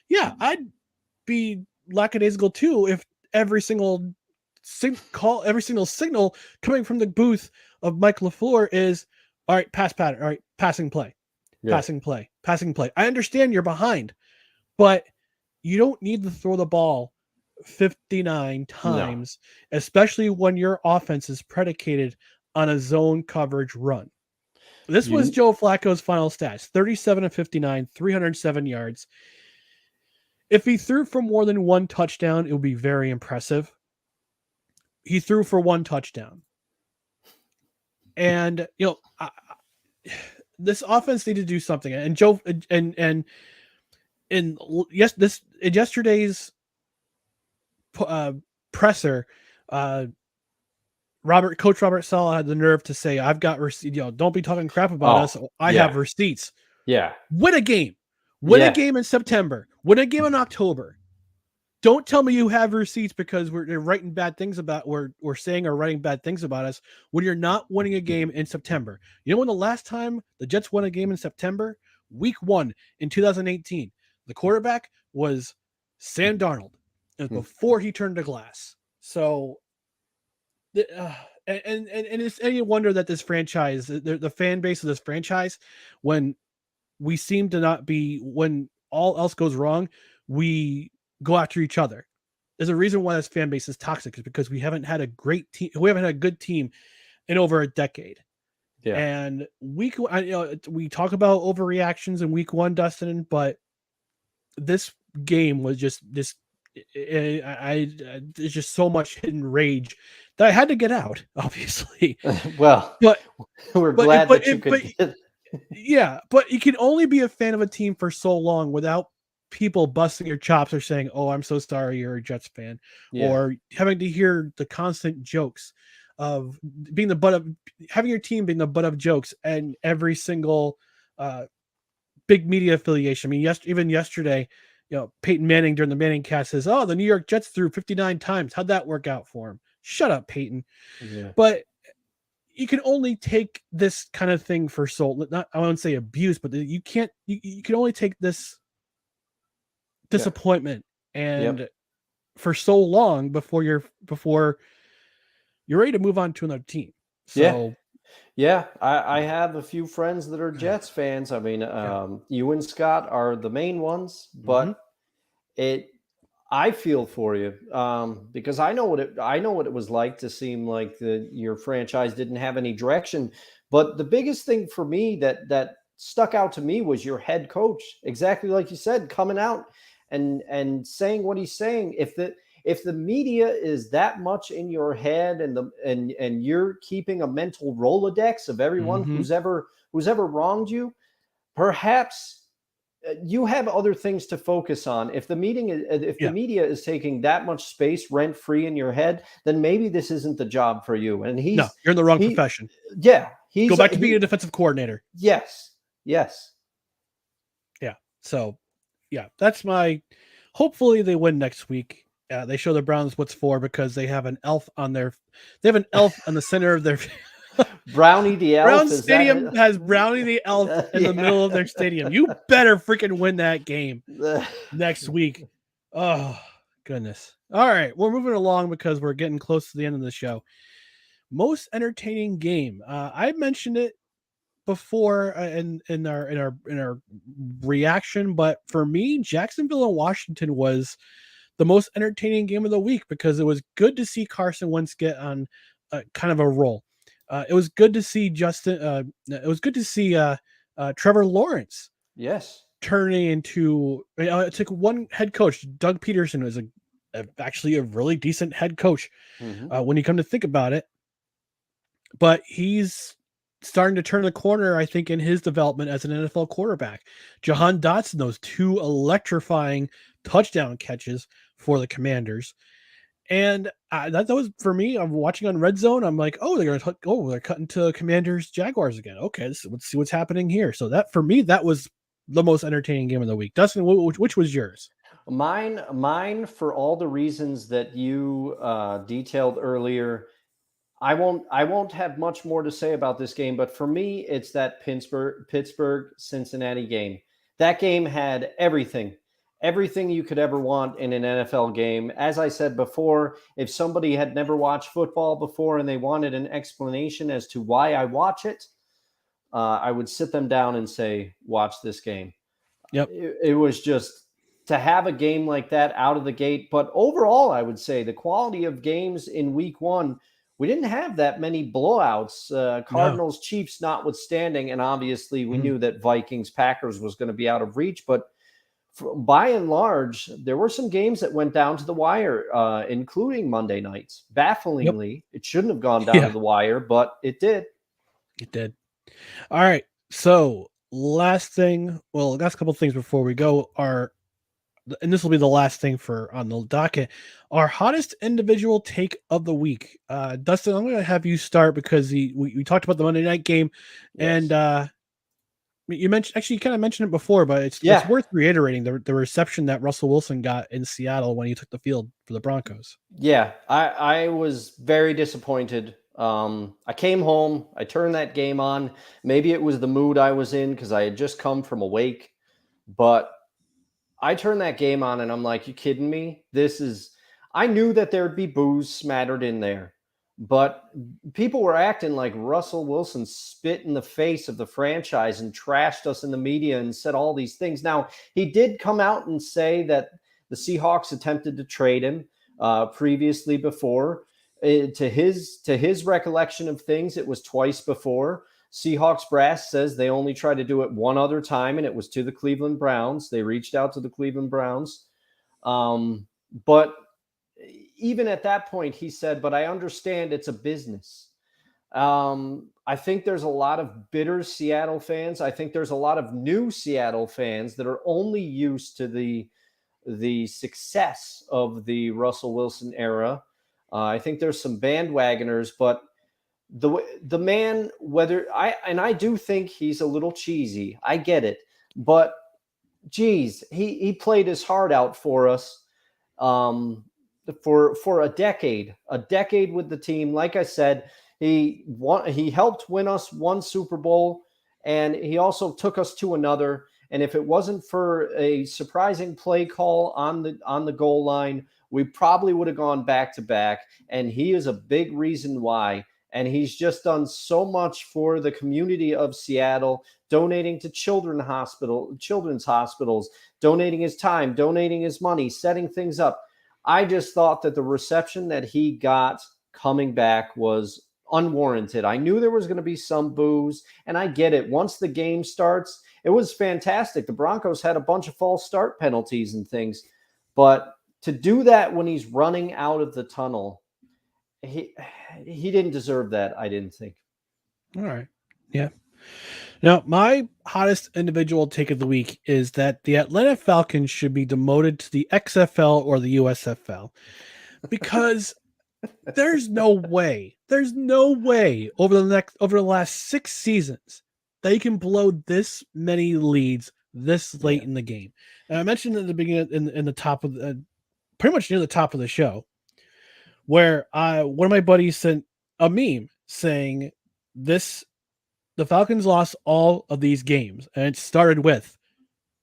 yeah, I'd be lackadaisical too if every single signal coming from the booth of Mike LaFleur is, "All right, pass pattern. All right, passing play, passing play, passing play." I understand you're behind, but you don't need to throw the ball 59 times, especially when your offense is predicated on a zone coverage run. This was Joe Flacco's final stats: 37 of 59, 307 yards. If he threw for more than one touchdown, it would be very impressive. He threw for one touchdown. And, this offense needed to do something. And Joe, in yesterday's presser, Coach Robert Saleh had the nerve to say, "I've got receipts. Don't be talking crap about us. I have receipts." Yeah. Win a game. Win a game in September. Win a game in October. Don't tell me you have receipts because they're writing bad things about we're saying or writing bad things about us when you're not winning a game in September. You know when the last time the Jets won a game in September? Week 1 in 2018. The quarterback was Sam Darnold. It was before he turned to glass. So and it's any wonder that this franchise, the fan base of this franchise, when we seem to not be, when all else goes wrong, we go after each other. There's a reason why this fan base is toxic, is because we haven't had a great team. We haven't had a good team in over a decade. Yeah. And we talk about overreactions in week 1, Dustin, but this game was just this. There's just so much hidden rage that I had to get out, obviously. Well, but we're glad that you could get... Yeah, but you can only be a fan of a team for so long without people busting your chops or saying, "Oh, I'm so sorry, you're a Jets fan," or having to hear the constant jokes of being the butt of having your team being the butt of jokes and every single big media affiliation. I mean, even yesterday, Peyton Manning during the Manning cast says, "Oh, the New York Jets threw 59 times. How'd that work out for him?" Shut up, Peyton. Yeah. But you can only take this kind of thing for so, not, I won't say abuse, but you can't, you can only take this disappointment and for so long before you're ready to move on to another team. So yeah, I have a few friends that are Jets fans. I mean, you and Scott are the main ones, but I feel for you because I know what it was like to seem like your franchise didn't have any direction. But the biggest thing for me that stuck out to me was your head coach, exactly like you said, coming out and saying what he's saying. If the media is that much in your head and you're keeping a mental Rolodex of everyone who's ever wronged you, perhaps you have other things to focus on. If the media is taking that much space rent free in your head, then maybe this isn't the job for you. And you're in the wrong profession. Yeah, go back to being a defensive coordinator. Yes. Yeah. So, yeah, that's my. Hopefully, they win next week. They show the Browns what's for because they have an elf on their. They have an elf on the center of their. Brownie the elf. Browns Stadium has Brownie the elf in the middle of their stadium. You better freaking win that game next week. Oh, goodness. All right. We're moving along because we're getting close to the end of the show. Most entertaining game. I mentioned it before in our reaction, but for me, Jacksonville and Washington was the most entertaining game of the week because it was good to see Carson Wentz get on kind of a roll. It was good to see Trevor Lawrence. Yes. Turning into it took one head coach, Doug Peterson, was actually a really decent head coach when you come to think about it. But he's starting to turn the corner, I think, in his development as an NFL quarterback. Jahan Dotson, those 2 electrifying touchdown catches for the Commanders. And that was, for me, I'm watching on Red Zone. I'm like, oh, they're cutting to Commanders Jaguars again. Okay, let's see what's happening here. So that, for me, that was the most entertaining game of the week. Dustin, which was yours? Mine, for all the reasons that you detailed earlier. I won't have much more to say about this game, but for me, it's that Pittsburgh Cincinnati game. That game had everything you could ever want in an NFL game. As I said before, if somebody had never watched football before and they wanted an explanation as to why I watch it, I would sit them down and say, watch this game. Yep. It was just to have a game like that out of the gate. But overall, I would say the quality of games in week 1, we didn't have that many blowouts, Cardinals, Chiefs notwithstanding. And obviously we knew that Vikings, Packers was going to be out of reach. But by and large, there were some games that went down to the wire, including Monday nights. Bafflingly, it shouldn't have gone down to the wire, but it did. It did. All right. So last couple of things before we go and this will be the last thing on the docket, our hottest individual take of the week. Dustin, I'm going to have you start because we talked about the Monday night game, and You mentioned, actually, you kind of mentioned it before, but it's Yeah, worth reiterating the reception that Russell Wilson got in Seattle when he took the field for the Broncos. yeah. I was very disappointed. I came home, I turned that game on. Maybe it was the mood I was in because I had just come from a wake, but I turned that game on and I'm like, you kidding me? I knew that there'd be booze smattered in there, but people were acting like Russell Wilson spit in the face of the franchise and trashed us in the media and said all these things. Now, he did come out and say that the Seahawks attempted to trade him previously before. To his recollection of things, it was twice before. Seahawks brass says they only tried to do it one other time, and it was to the Cleveland Browns. They reached out to the Cleveland Browns. But even at that point, he said, but I understand it's a business. I think there's a lot of bitter Seattle fans. I think there's a lot of new Seattle fans that are only used to the success of the Russell Wilson era. I think there's some bandwagoners, but the man, I do think he's a little cheesy. I get it, but geez, he played his heart out for us, for a decade with the team. Like I said, he helped win us one Super Bowl, and he also took us to another. And if it wasn't for a surprising play call on the goal line, we probably would have gone back to back. And he is a big reason why. And he's just done so much for the community of Seattle, donating to children's hospitals, donating his time, donating his money, setting things up. I just thought that the reception that he got coming back was unwarranted. I knew there was going to be some boos, and I get it. Once the game starts, it was fantastic. The Broncos had a bunch of false start penalties and things, but to do that when he's running out of the tunnel, he didn't deserve that, I didn't think. All right. Yeah. Now, my hottest individual take of the week is that the Atlanta Falcons should be demoted to the XFL or the USFL because there's no way over the last 6 seasons they can blow this many leads this late in the game. And I mentioned at the beginning, in the top of pretty much near the top of the show, where one of my buddies sent a meme saying the Falcons lost all of these games, and it started with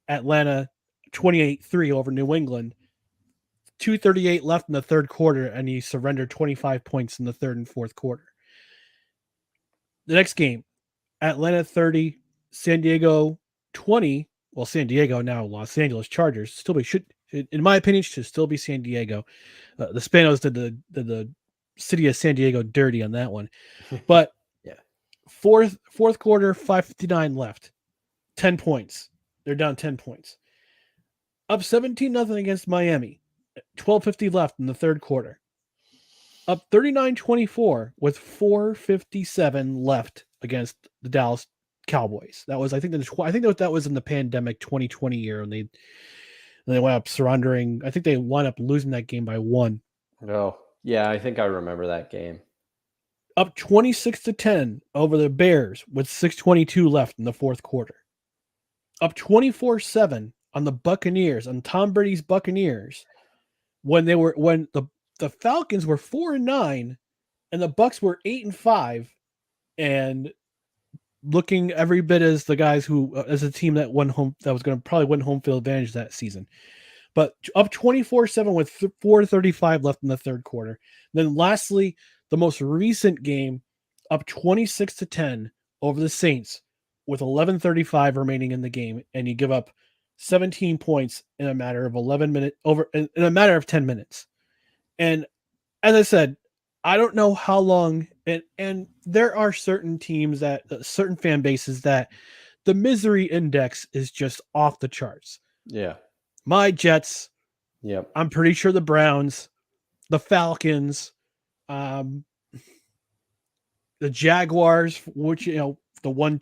Atlanta 28-3 over New England, 2:38 left in the third quarter, and he surrendered 25 points in the third and fourth quarter. The next game, Atlanta 30, San Diego 20. Well, San Diego, now Los Angeles Chargers, in my opinion, should still be San Diego. The Spanos did the city of San Diego dirty on that one. But yeah. Fourth quarter, 5:59 left, 10 points. They're down 10 points. Up 17-0 against Miami, 12:50 left in the third quarter. Up 39-24 with 4:57 left against the Dallas Cowboys. That was, I think that was in the pandemic 2020 year, and they wound up surrendering. I think they wound up losing that game by 1. Oh, yeah, I think I remember that game. Up 26-10 over the Bears with 6:22 left in the fourth quarter. Up 24-7 on the Buccaneers, on Tom Brady's Buccaneers, when the Falcons were 4-9 and the Bucs were 8-5, and looking every bit as the guys as a team that was going to probably win home field advantage that season. But up 24-7 with 4:35 left in the third quarter. Then lastly, the most recent game, up 26-10 over the Saints with 11:35 remaining in the game, and you give up 17 points in a matter of 10 minutes. And as I said, I don't know how long, and there are certain teams certain fan bases that the misery index is just off the charts. Yeah. My Jets. Yep. I'm pretty sure the Browns, the Falcons, the Jaguars, which, the one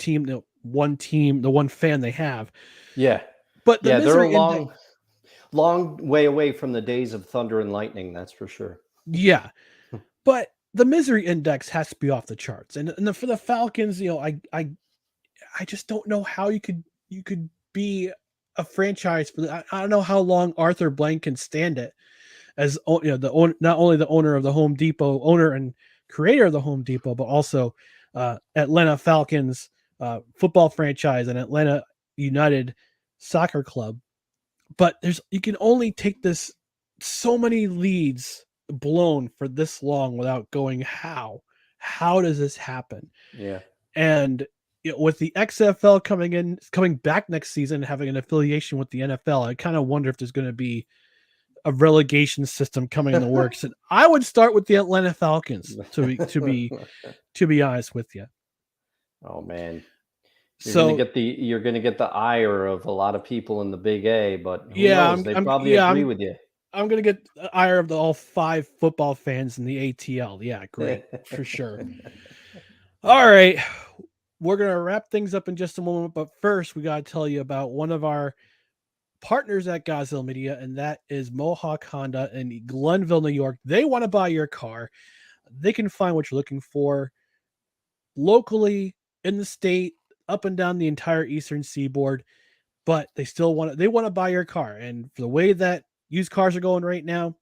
fan they have. Yeah. But they're a long way away from the days of thunder and lightning, that's for sure. Yeah. But the misery index has to be off the charts. And for the Falcons, I just don't know how you could be a franchise for that. I don't know how long Arthur Blank can stand it as the owner, not only the owner of the Home Depot, owner and creator of the Home Depot, but also Atlanta Falcons football franchise and Atlanta United soccer club. But you can only take this so many leads blown for this long without going how does this happen? Yeah. And with the XFL coming back next season, having an affiliation with the NFL, I kind of wonder if there's going to be a relegation system coming in the works. And I would start with the Atlanta Falcons to be honest with you. Oh man. So You're gonna get the ire of a lot of people in the Big A, but who yeah, knows? They probably agree with you. I'm gonna get the ire of all 5 football fans in the ATL. Yeah, great for sure. All right, we're gonna wrap things up in just a moment, but first we gotta tell you about one of our partners at Godzilla Media, and that is Mohawk Honda in Glenville, New York. They want to buy your car. They can find what you're looking for locally in the state, up and down the entire eastern seaboard, but they want to buy your car. And for the way that used cars are going right now,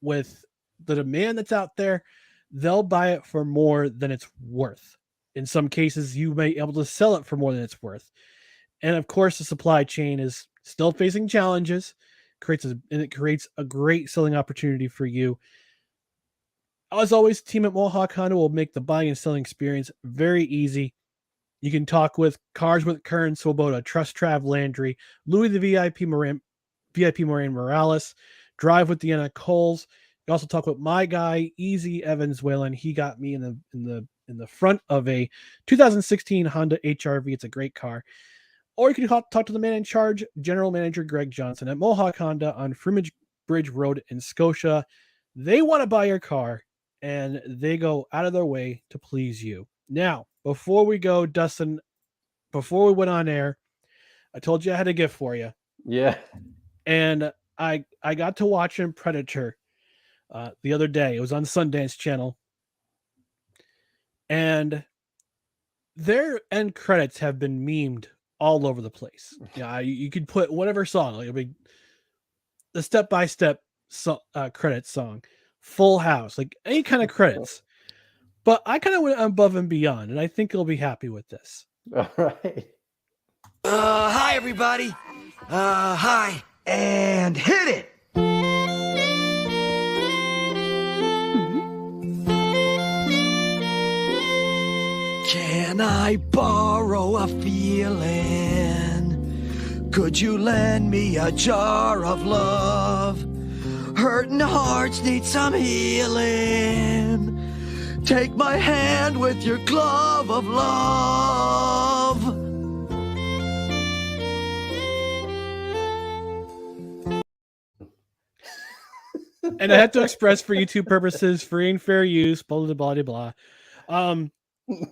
with the demand that's out there, they'll buy it for more than it's worth. In some cases, you may be able to sell it for more than it's worth. And of course, the supply chain is still facing challenges, it creates a great selling opportunity for you. As always, team at Mohawk Honda will make the buying and selling experience very easy. You can talk with Cars with Kern Swoboda, Trust Trav Landry, Louis the VIP Moran Morales, Drive with Deanna Coles. You also talk with my guy, Easy Evans Whalen. He got me in the front of a 2016 Honda HRV. It's a great car. Or you can talk to the man in charge, General Manager Greg Johnson at Mohawk Honda on Freeman Bridge Road in Scotia. They want to buy your car, and they go out of their way to please you. Now, before we go, Dustin, before we went on air, I told you I had a gift for you. Yeah. And I got to watching Predator the other day. It was on Sundance Channel. And their end credits have been memed all over the place. Yeah, you could put whatever song, like the step-by-step credits song, Full House, like any kind of credits. But I kind of went above and beyond, and I think you'll be happy with this. All right. Hi, everybody. Hi. And hit it. Can I borrow a feeling? Could you lend me a jar of love? Hurting hearts need some healing. Take my hand with your glove of love. And I have to express for YouTube purposes, free and fair use, blah, blah, blah, blah.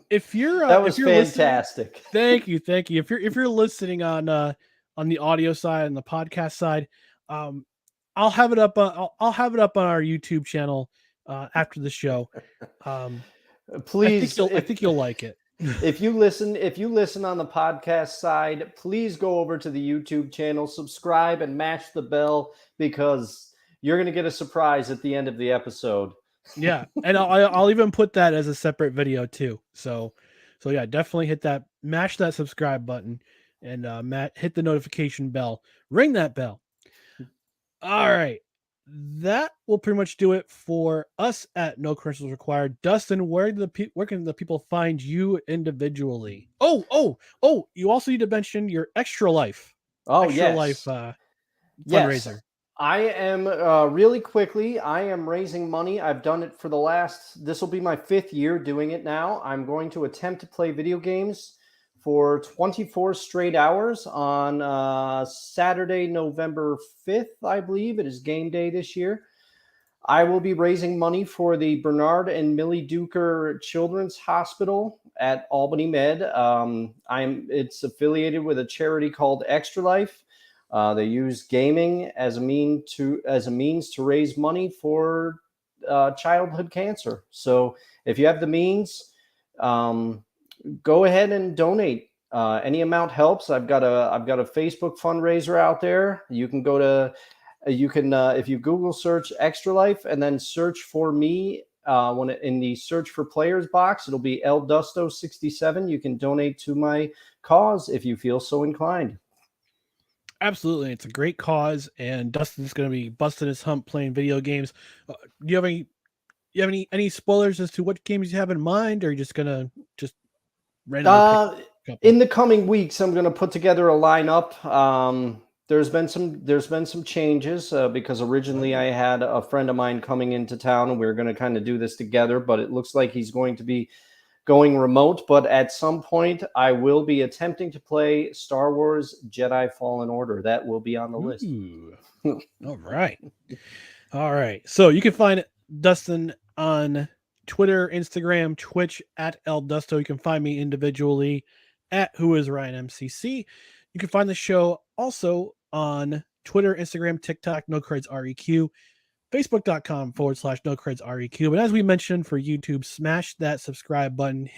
If you're that was if you're fantastic. Thank you. If you're listening on the audio side and the podcast side, I'll have it up. I'll have it up on our YouTube channel after the show. Please, I think you'll like it. If you listen on the podcast side, please go over to the YouTube channel, subscribe, and mash the bell, because you're going to get a surprise at the end of the episode. Yeah, and I'll even put that as a separate video too. So yeah, definitely mash that subscribe button, and hit the notification bell, ring that bell. All right, that will pretty much do it for us at No Credentials Required. Dustin, where can the people find you individually? Oh! You also need to mention your Extra Life. Oh, Extra yes. Life fundraiser. Yes. I am really quickly. I am raising money. I've done it for this will be my 5th year doing it now. I'm going to attempt to play video games for 24 straight hours on Saturday, November 5th, I believe. It is game day this year. I will be raising money for the Bernard and Millie Duker Children's Hospital at Albany Med. It's affiliated with a charity called Extra Life. They use gaming as a means to raise money for childhood cancer. So if you have the means, go ahead and donate. Any amount helps. I've got a Facebook fundraiser out there. You can go to if you Google search Extra Life and then search for me in the search for players box, it'll be El Dusto 67. You can donate to my cause if you feel so inclined. Absolutely, it's a great cause, and Dustin's going to be busting his hump playing video games. Do you have any spoilers as to what games you have in mind, or are you just gonna randomly pick a couple? In the coming weeks, I'm going to put together a lineup. There's been some changes because originally I had a friend of mine coming into town, and we were going to kind of do this together, but it looks like he's going to be going remote. But at some point, I will be attempting to play Star Wars Jedi Fallen Order. That will be on the list. All right. So you can find Dustin on Twitter, Instagram, Twitch at El Dusto. You can find me individually at WhoIsRyanMCC. You can find the show also on Twitter, Instagram, TikTok, No Creds REQ, Facebook.com/No Creds REQ. But as we mentioned for YouTube, smash that subscribe button,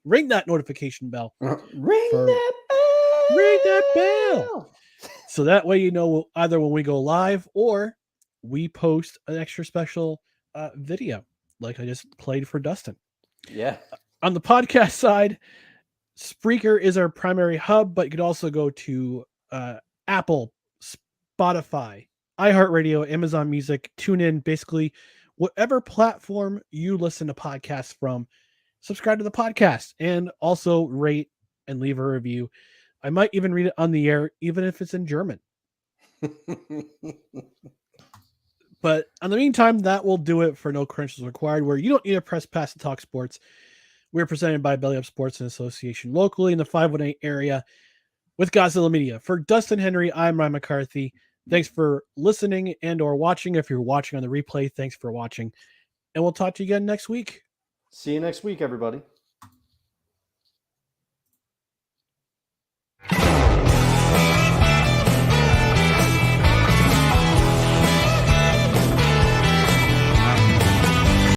ring that notification bell. Ring that bell. So that way, you know, either when we go live or we post an extra special video like I just played for Dustin. Yeah. On the podcast side, Spreaker is our primary hub, but you could also go to Apple, Spotify, iHeartRadio, Amazon Music, TuneIn, basically whatever platform you listen to podcasts from. Subscribe to the podcast and also rate and leave a review. I might even read it on the air, even if it's in German. But in the meantime, that will do it for No Credentials Required, where you don't need to press pass to talk sports. We're presented by Belly Up Sports and Association locally in the 518 area with Godzilla Media. For Dustin Henry, I'm Ryan McCarthy. Thanks for listening and or watching. If you're watching on the replay, thanks for watching. And we'll talk to you again next week. See you next week, everybody.